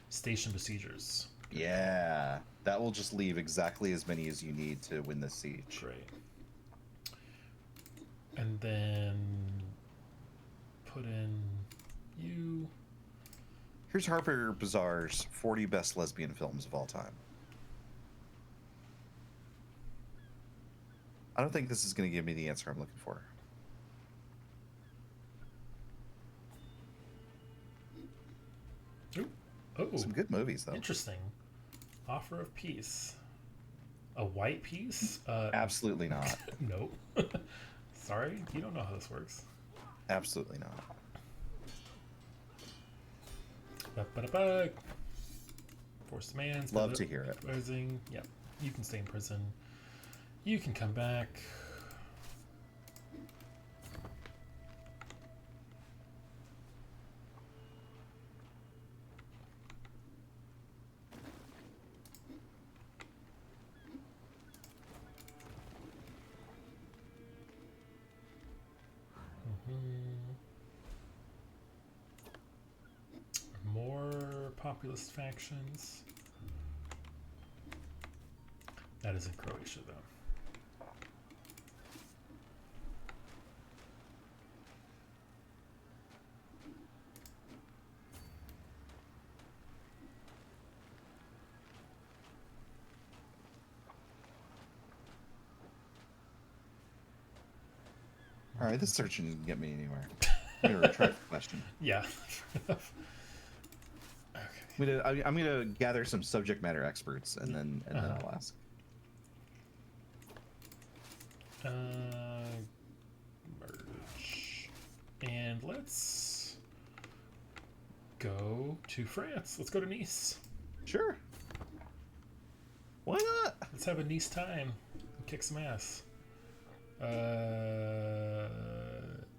Station besiegers. Yeah, that will just leave exactly as many as you need to win the siege. Great. And then put in you. Here's Harper Bazaar's 40 best lesbian films of all time. I don't think this is going to give me the answer I'm looking for. Ooh. Oh, Some good movies, though. Interesting. Offer of peace. A white piece? Absolutely not. Nope. Sorry, you don't know how this works. Absolutely not. Ba-ba-da-ba. Forced demands. Love to hear it. Closing. Yep. You can stay in prison. You can come back. More populist factions. That is in Croatia, though. All right, this search didn't get me anywhere. I'm going to retract the question. Yeah. Okay. I'm gonna gather some subject matter experts and then I'll ask. Merge. And let's go to France. Let's go to Nice. Sure. Why not? Let's have a Nice time. Kick some ass.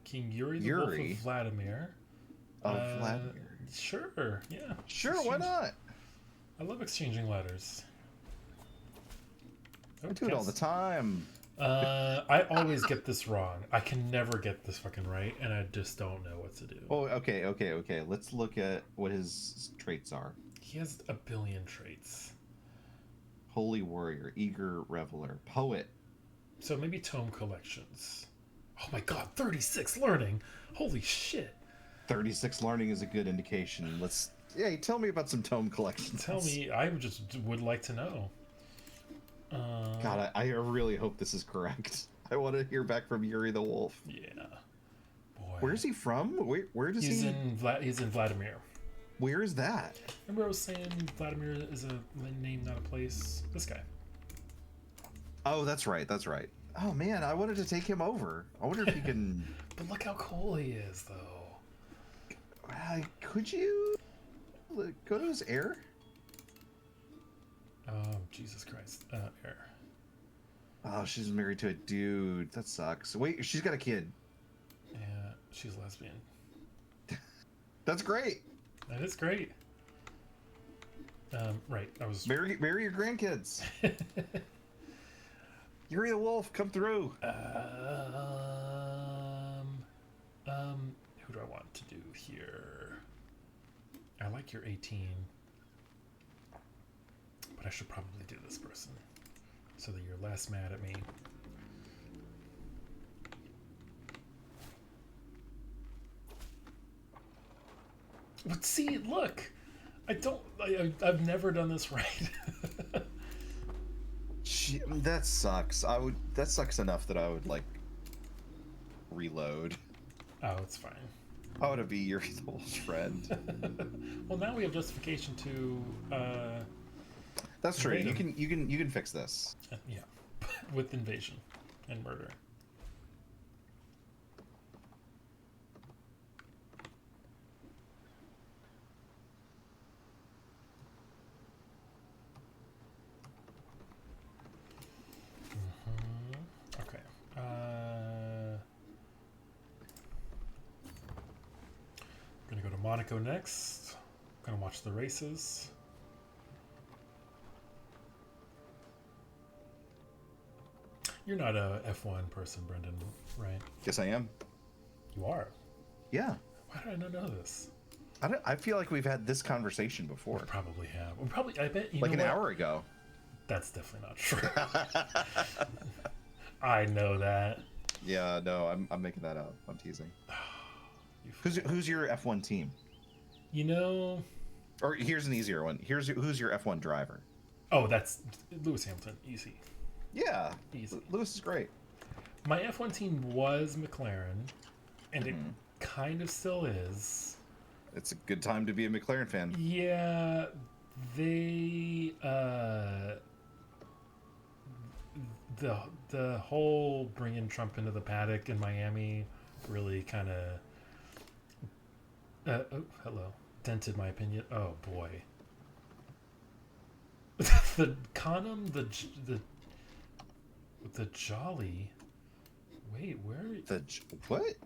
King Yuri the Wolf of Vladimir. Vladimir. Sure, yeah. Sure, why not? I love exchanging letters. I do it all the time. I always get this wrong. I can never get this fucking right, and I just don't know what to do. Oh, okay. Let's look at what his traits are. He has a billion traits. Holy warrior, eager reveler, poet. So maybe tome collections. Oh my god, 36 learning! Holy shit! 36 learning is a good indication. Tell me about some tome collections. Tell me, I just would like to know. God, I really hope this is correct. I want to hear back from Yuri the Wolf. Yeah. Boy. Where's he from? Where does he's in Vladimir. Where is that? Remember I was saying Vladimir is a name, not a place? This guy. Oh, that's right. Oh man, I wanted to take him over. I wonder if he can... But look how cool he is, though. Could you go to his heir? Oh, Jesus Christ. Heir. Oh, she's married to a dude. That sucks. Wait, she's got a kid. Yeah, she's lesbian. That's great. That is great. Right, I was... Marry your grandkids. Yuri the Wolf, come through. Who do I want to do here? I like your 18. But I should probably do this person. So that you're less mad at me. But see, look! I've never done this right. That sucks. That sucks enough that I would, reload. Oh, it's fine. I want to be your Wolf's friend. Well, now we have justification to, That's true. invade You can fix this. yeah. With invasion and murder. Monaco next. Gonna watch the races. You're not a F1 person, Brendan, right? Yes, I am. You are. Yeah. Why did I not know this? I feel like we've had this conversation before. We probably have. We probably. I bet you like know an what? hour ago. That's definitely not true. I know that. Yeah, no, I'm making that up. I'm teasing. Who's your F1 team? You know. Or here's an easier one. Who's your F1 driver? Oh, that's Lewis Hamilton. Easy. Yeah, Easy. Lewis is great. My F1 team was McLaren, and it kind of still is. It's a good time to be a McLaren fan. Yeah, they the whole bringing Trump into the paddock in Miami really kind of dented my opinion. Oh boy, the Conham, the Jolly. Wait, where?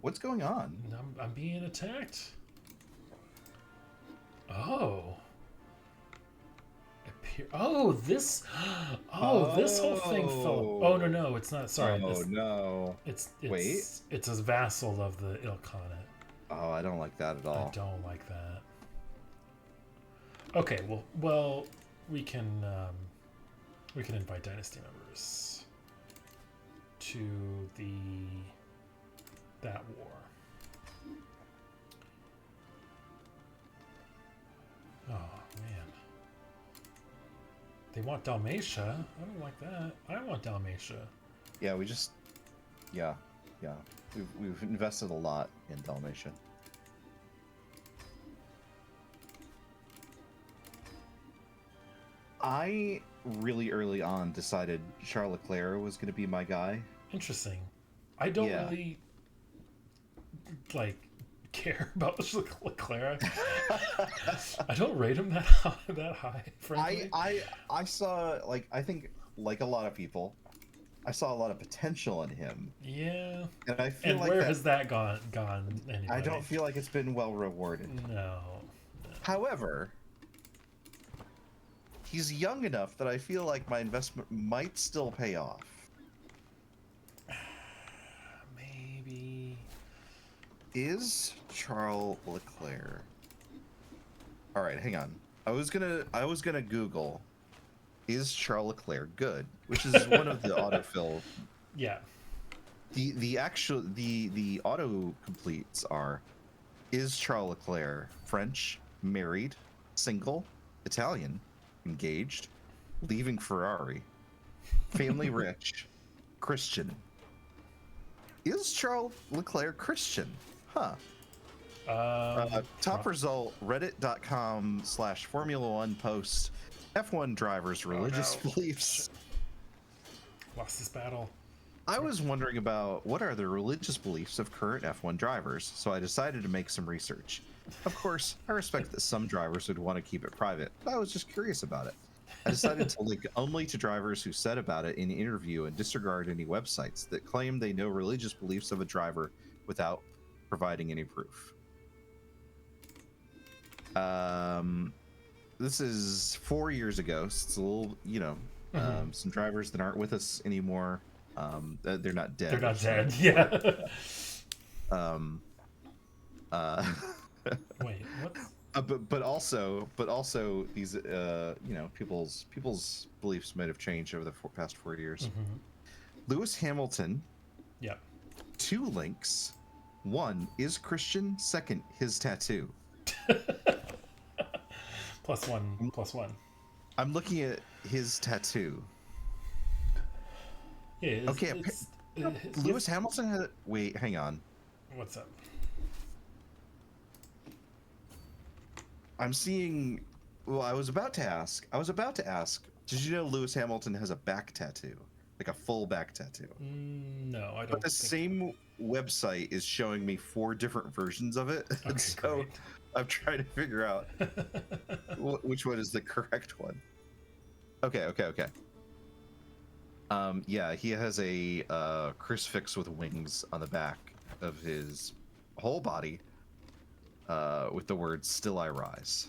What's going on? I'm being attacked. Oh. Oh, this. Oh, this whole thing fell. Oh no, it's not. Sorry. Oh no. It's Wait. It's a vassal of the Ilkhanate. Oh, I don't like that at all. I don't like that. Okay, well, we can invite dynasty members to that war. Oh man, they want Dalmatia. I don't like that. I want Dalmatia. Yeah, yeah. We've invested a lot in Dalmatia. I really early on decided Charles Leclerc was going to be my guy. Interesting. I don't really care about Leclerc. I don't rate him that high. Frankly, I saw I think like a lot of people, I saw a lot of potential in him. Yeah. And I feel and like where has that gone? Anybody? I don't feel like it's been well rewarded. No. However, he's young enough that I feel like my investment might still pay off. Maybe. Is Charles Leclerc? All right, hang on. I was gonna Google, is Charles Leclerc good? Which is one of the autofill. Yeah. The actual the auto completes are: is Charles Leclerc French, married, single, Italian, engaged, leaving Ferrari, family rich, Christian. Is Charles Leclerc Christian? Huh. Top result, reddit.com/Formula1 post, F1 drivers' religious beliefs. Lost this battle. I was wondering about what are the religious beliefs of current F1 drivers, so I decided to make some research. Of course, I respect that some drivers would want to keep it private, but I was just curious about it. I decided to link only to drivers who said about it in an interview and disregard any websites that claim they know religious beliefs of a driver without providing any proof. This is 4 years ago, so it's a little, some drivers that aren't with us anymore. They're not dead. They're not dead. Yeah. Wait, what? But also these people's beliefs might have changed over the past 4 years. Lewis Hamilton. Yeah. 2 links. 1 is Christian. 2nd, his tattoo. +1. I'm looking at his tattoo. Yeah. Okay. Lewis Hamilton had. Wait, hang on. What's up? I'm seeing. Well, I was about to ask. Did you know Lewis Hamilton has a back tattoo, like a full back tattoo? No, I don't. But the same website is showing me 4 different versions of it, Okay, so great. I'm trying to figure out which one is the correct one. Okay. Yeah, he has a crucifix with wings on the back of his whole body. with the words "Still I Rise."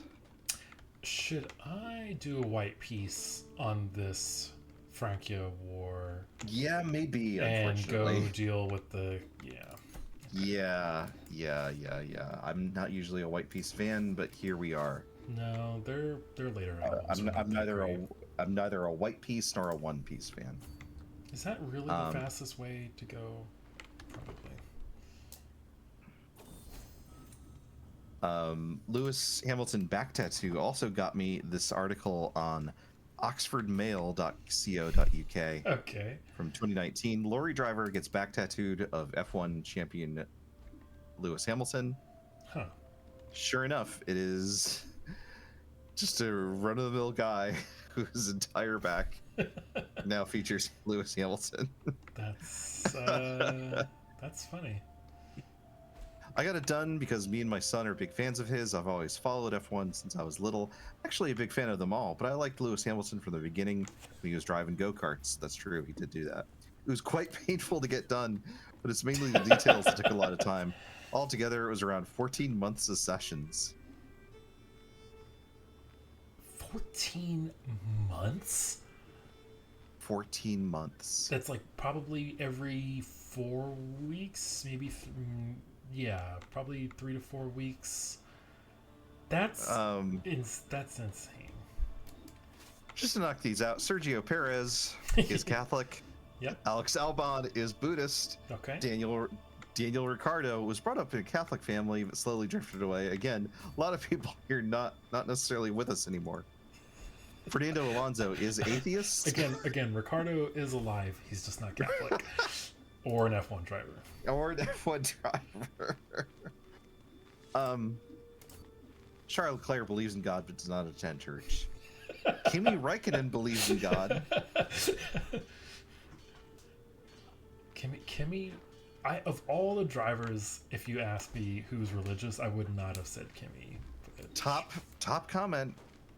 Should I do a white piece on this Francia war Yeah, maybe. and go Unfortunately. deal with the Yeah. I'm not usually a White Piece fan, but here we are. No, their later albums are not I'm that neither great. I'm neither a White Piece nor a One Piece fan. Is that really the fastest way to go? Probably. Lewis Hamilton back tattoo also got me this article on oxfordmail.co.uk Okay. from 2019. Lorry driver gets back tattooed of F1 champion Lewis Hamilton. Huh. Sure enough, it is just a run-of-the-mill guy whose entire back now features Lewis Hamilton. That's funny. I got it done because me and my son are big fans of his. I've always followed F1 since I was little. Actually a big fan of them all, but I liked Lewis Hamilton from the beginning when he was driving go-karts. That's true, he did do that. It was quite painful to get done, but it's mainly the details that took a lot of time. Altogether, it was around 14 months of sessions. 14 months? 14 months. That's like probably every 4 weeks, maybe. Yeah, probably 3 to 4 weeks. That's insane. Just to knock these out, Sergio Perez is Catholic. Yep. Alex Albon is Buddhist. Okay. Daniel Ricciardo was brought up in a Catholic family but slowly drifted away. Again, a lot of people here not necessarily with us anymore. Fernando Alonso is atheist. Again, Ricardo is alive. He's just not Catholic. Or an F1 driver. Or an F1 driver. Charles Leclerc believes in God but does not attend church. Kimi Räikkönen believes in God. Kimi, of all the drivers, if you ask me who's religious, I would not have said Kimi. Top comment: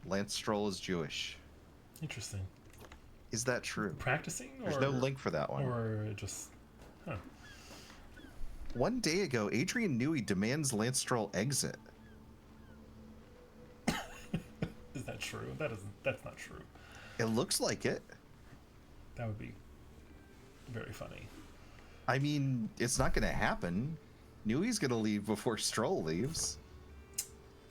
Lance Stroll is Jewish. Interesting. Is that true? Practicing? There's no link for that one. Or just... Huh. One day ago, Adrian Newey demands Lance Stroll exit. Is that true? That's not true. It looks like it. That would be very funny. I mean, it's not going to happen. Newey's going to leave before Stroll leaves.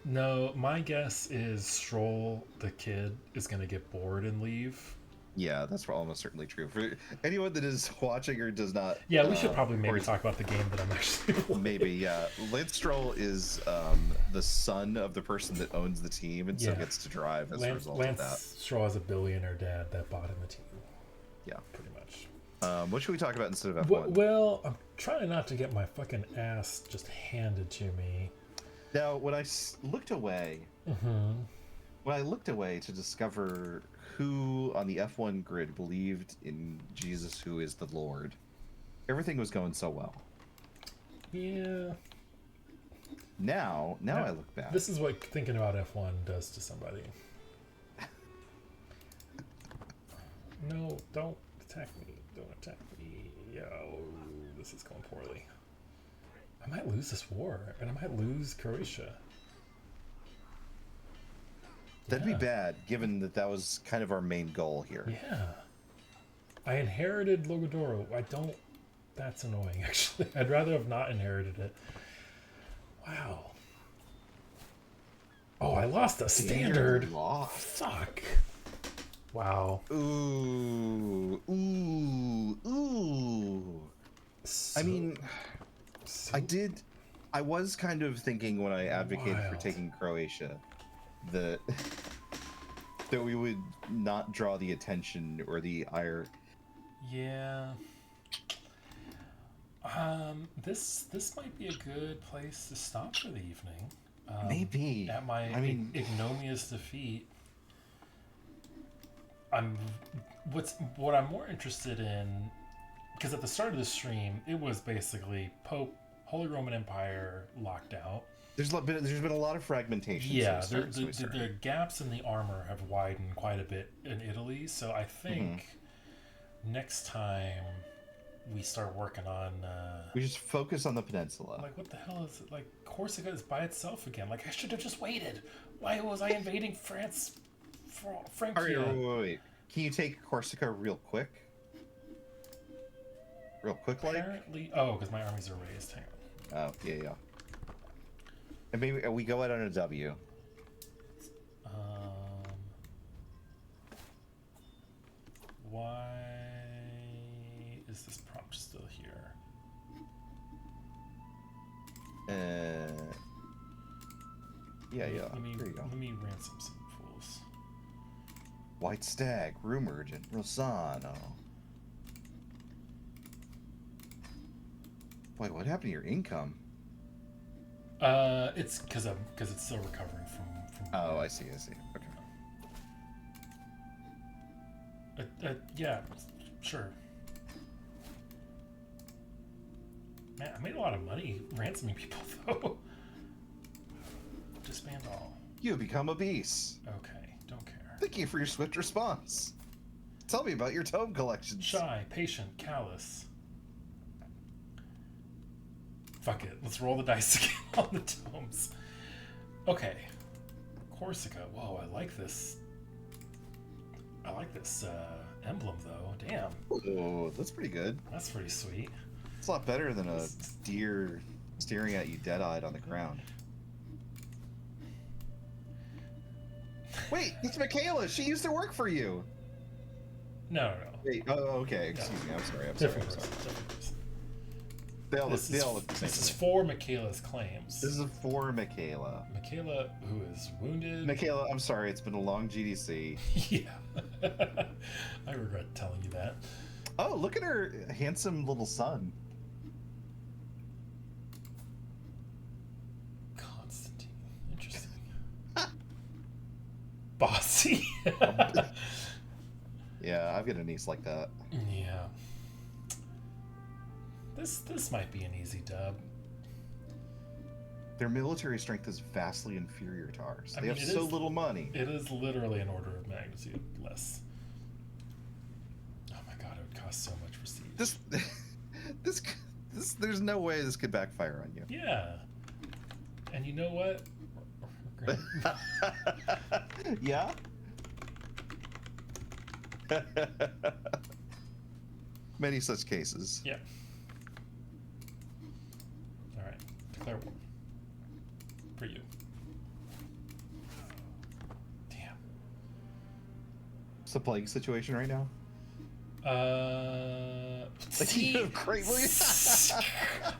No, my guess is Stroll, the kid, is going to get bored and leave. Yeah, that's almost certainly true. For anyone that is watching or does not... Yeah, we should probably maybe talk about the game that I'm actually playing. Maybe, yeah. Lance Stroll is the son of the person that owns the team and so gets to drive as a result of that. Lance Stroll has a billionaire dad that bought him the team. Yeah. Pretty much. What should we talk about instead of F1? Well, I'm trying not to get my fucking ass just handed to me. Now, when I looked away, to discover who on the F1 grid believed in Jesus, who is the Lord, everything was going so well. Yeah. Now I look back. This is what thinking about F1 does to somebody. No, don't attack me. Don't attack me. Yo, this is going poorly. I might lose this war, and I might lose Croatia. That'd be bad, given that was kind of our main goal here. Yeah. I inherited Logodoro. That's annoying, actually. I'd rather have not inherited it. Wow. Oh, I lost a standard. Fuck. Wow. Ooh. So, I mean, I was kind of thinking when I advocated for taking Croatia that we would not draw the attention or the ire. Yeah. This might be a good place to stop for the evening. Maybe. At my ignominious defeat. What I'm more interested in, because at the start of the stream, it was basically Pope, Holy Roman Empire locked out. There's been a lot of fragmentation. Yeah, the gaps in the armor have widened quite a bit in Italy. So I think next time we start working on. We just focus on the peninsula. Like, what the hell is it? Like, Corsica is by itself again. Like, I should have just waited. Why was I invading France? All right, wait. Can you take Corsica real quick? Real quick, like? Apparently, oh, because my armies are raised. Hang on. Oh, yeah. And maybe we go out on a W. Why is this prompt still here? Yeah. Let me there you go. Let me ransom some fools. White Stag, Room Urgent, Rosano. Wait, what happened to your income? It's because it's still recovering from. Oh, I see. Okay. Yeah, sure. Man, I made a lot of money ransoming people though. Disband all. You have become a beast. Okay, don't care. Thank you for your swift response. Tell me about your tome collections. Shy, patient, callous. Fuck it. Let's roll the dice again on the tomes. Okay. Corsica. Whoa, I like this. Emblem, though. Damn. Oh, that's pretty good. That's pretty sweet. It's a lot better than a deer staring at you dead-eyed on the ground. Wait, it's Michaela. She used to work for you. No. Wait, oh, okay. Excuse me. I'm sorry. Different person. They all look the same. This is for Michaela's claims. This is for Michaela. Michaela, who is wounded. Michaela, I'm sorry. It's been a long GDC. Yeah. I regret telling you that. Oh, look at her handsome little son. Constantine. Interesting. Bossy. Yeah, I've got a niece like that. Yeah. This might be an easy dub. Their military strength is vastly inferior to ours. They have it so is, little money. It is literally an order of magnitude less. Oh my god, it would cost so much for siege. This there's no way this could backfire on you. Yeah. And you know what? Yeah? Many such cases. Yeah. Alright. Declare war. For you. Damn. It's a plague situation right now. See, greatly.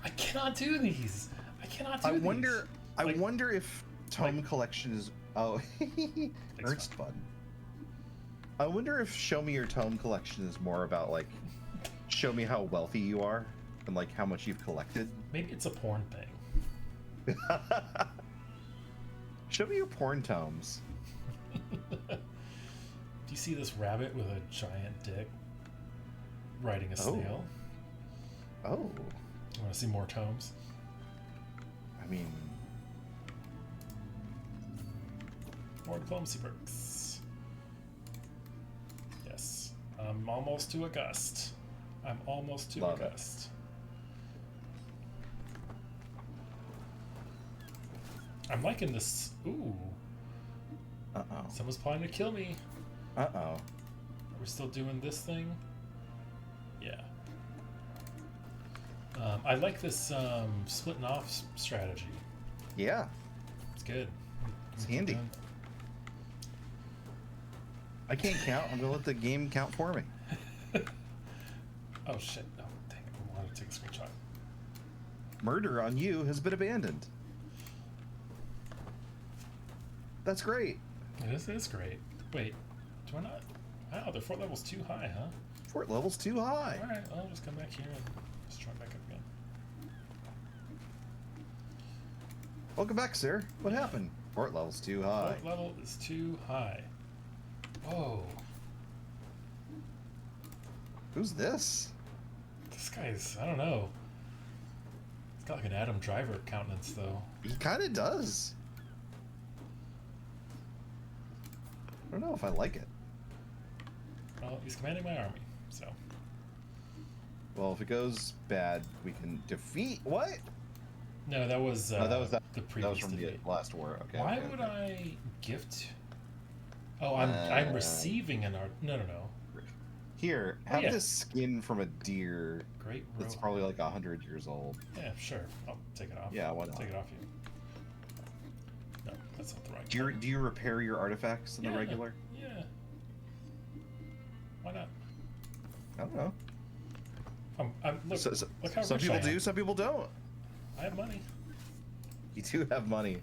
I cannot do these. I cannot do these. I wonder if tome collection is. Oh, Ernst Bud. I wonder if show me your tome collection is more about like, show me how wealthy you are and like how much you've collected. Maybe it's a porn thing. Show me your porn tomes. Do you see this rabbit with a giant dick riding a snail? Oh. You want to see more tomes? I mean... More diplomacy perks. Yes. I'm almost to August. Love it. August. I'm liking this. Ooh. Uh-oh. Someone's planning to kill me. Uh-oh. Are we still doing this thing? Yeah. I like this splitting off strategy. Yeah. It's good. It's handy. I can't count. I'm gonna let the game count for me. Oh shit. No, dang it. I wanted to take a screenshot. Murder on you has been abandoned. That's great. This is great. Wait, do I not? Wow, their fort level's too high, huh? Fort level's too high. Alright, I'll just come back here and just try back up again. Welcome back, sir. What happened? Fort level's too high. Fort level is too high. Whoa. Who's this? This guy's, I don't know. He's got like an Adam Driver countenance, though. He kind of does. I don't know if I like it. Well, he's commanding my army, so. Well, if it goes bad, we can defeat. What? No, that was No, that was that. the That was previous from the defeat. last war. Okay. Why Okay. would Okay. I gift? Oh, I'm Uh, receiving an art. No, no, no. Here, Oh have yeah, this skin from a deer great that's row. probably like 100 years old. Yeah, sure. I'll take it off. Yeah, why not? Take it off you. No, that's not the right. Do you repair your artifacts in the regular? Yeah. Why not? I don't know. Look, look how Some rich people I am. do, some people don't. I have money. You do have money.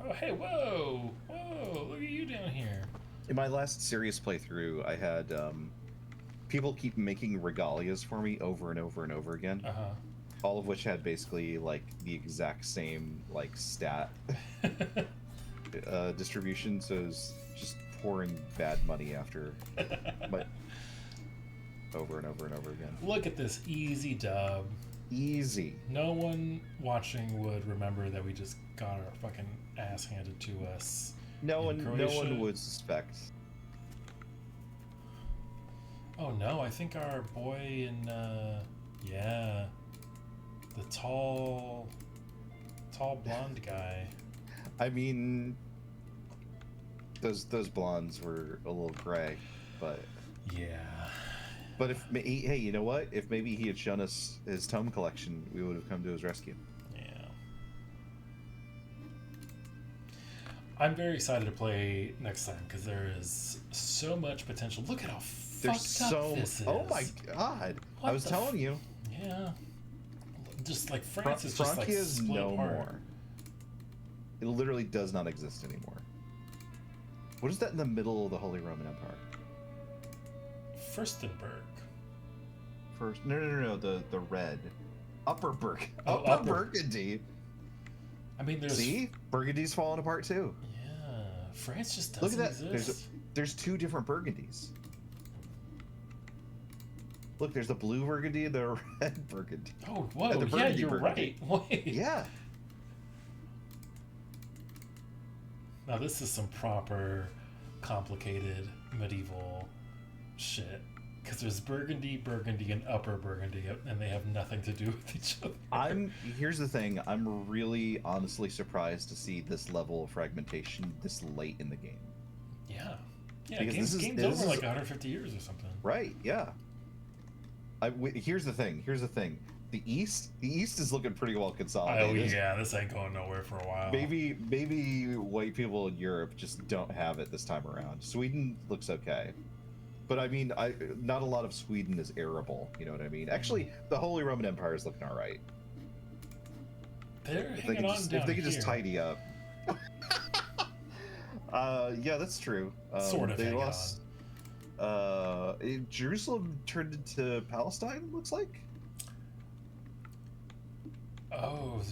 Oh, hey, whoa, whoa! Look at you down here. In my last serious playthrough, I had people keep making regalias for me over and over and over again. All of which had basically like the exact same like stat distribution, so it was just pouring bad money after, but over and over and over again. Look at this easy dub. Easy. No one watching would remember that we just got our fucking ass handed to us. No one would suspect. Oh no, I think our boy in yeah, the tall blonde guy. I mean, those blondes were a little gray, but yeah. But hey, you know what? If maybe he had shown us his tome collection, we would have come to his rescue. Yeah. I'm very excited to play next time because there is so much potential. Look at how fucked up this is. Oh my god! What I was telling you. Yeah. Just like France is just like Francia is split no apart. more. It literally does not exist anymore. What is that in the middle of the Holy Roman Empire? Furstenberg. No, the red. Upper Burgundy. I mean, there's... See? Burgundy's falling apart too. Yeah. France just Look doesn't at that. exist. There's two different Burgundies. Look, there's the blue Burgundy and the red Burgundy. Oh, whoa. The Yeah, you're Burgundy. right. Wait. Yeah. Now, this is some proper, complicated, medieval shit. Because there's Burgundy, and Upper Burgundy, and they have nothing to do with each other. Here's the thing. I'm really honestly surprised to see this level of fragmentation this late in the game. Yeah. Yeah, Because game's over like 150 years or something. Right, yeah. Here's the thing. The East is looking pretty well consolidated. Oh yeah, this ain't going nowhere for a while. Maybe white people in Europe just don't have it this time around. Sweden looks okay. But I mean, not a lot of Sweden is arable, you know what I mean? Actually, the Holy Roman Empire is looking all right. They're hanging on down if they could here. just tidy up. Yeah, that's true. Sort of they hanging lost. Jerusalem turned into Palestine. Looks like. Oh,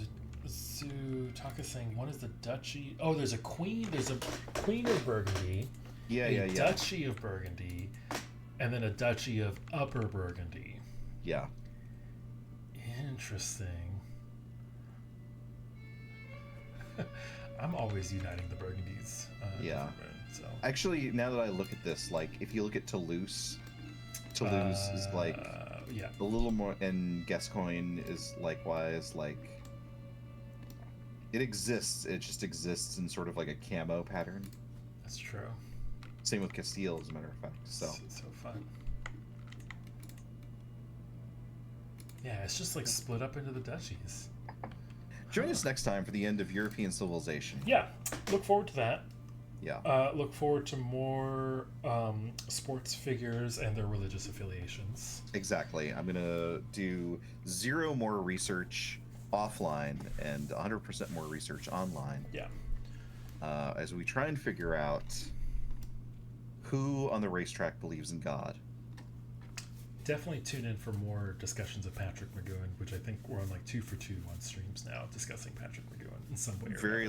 Taka saying one is the duchy. Oh, there's a queen. There's a queen of Burgundy. Yeah. Duchy of Burgundy, and then a duchy of Upper Burgundy. Yeah. Interesting. I'm always uniting the Burgundies. Yeah. So. Actually, now that I look at this, like, if you look at Toulouse is like yeah, a little more, and Gascoigne is likewise like. It exists. It just exists in sort of like a camo pattern. That's true. Same with Castile, as a matter of fact. So fun. Yeah, it's just like split up into the duchies. Join us next time for the end of European civilization. Yeah, look forward to that. Yeah. Look forward to more sports figures and their religious affiliations. Exactly. I'm gonna do 0 more research offline and 100% more research online. Yeah. As we try and figure out who on the racetrack believes in God. Definitely tune in for more discussions of Patrick McGowan, which I think we're on like 2 for 2 on streams now discussing Patrick McGowan in some way. Very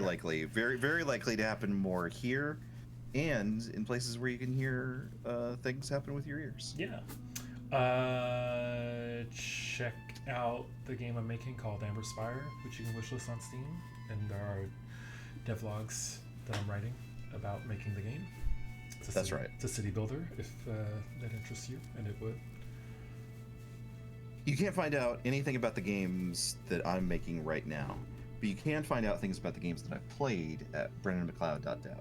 likely to happen more here, and in places where you can hear things happen with your ears. Yeah. Check out the game I'm making called Amber Spire, which you can wishlist on Steam, and there are devlogs that I'm writing about making the game. That's right. It's a city builder, if that interests you, and it would. You can't find out anything about the games that I'm making right now, but you can find out things about the games that I've played at brennanmcleod.dev.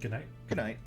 Good night. Good night.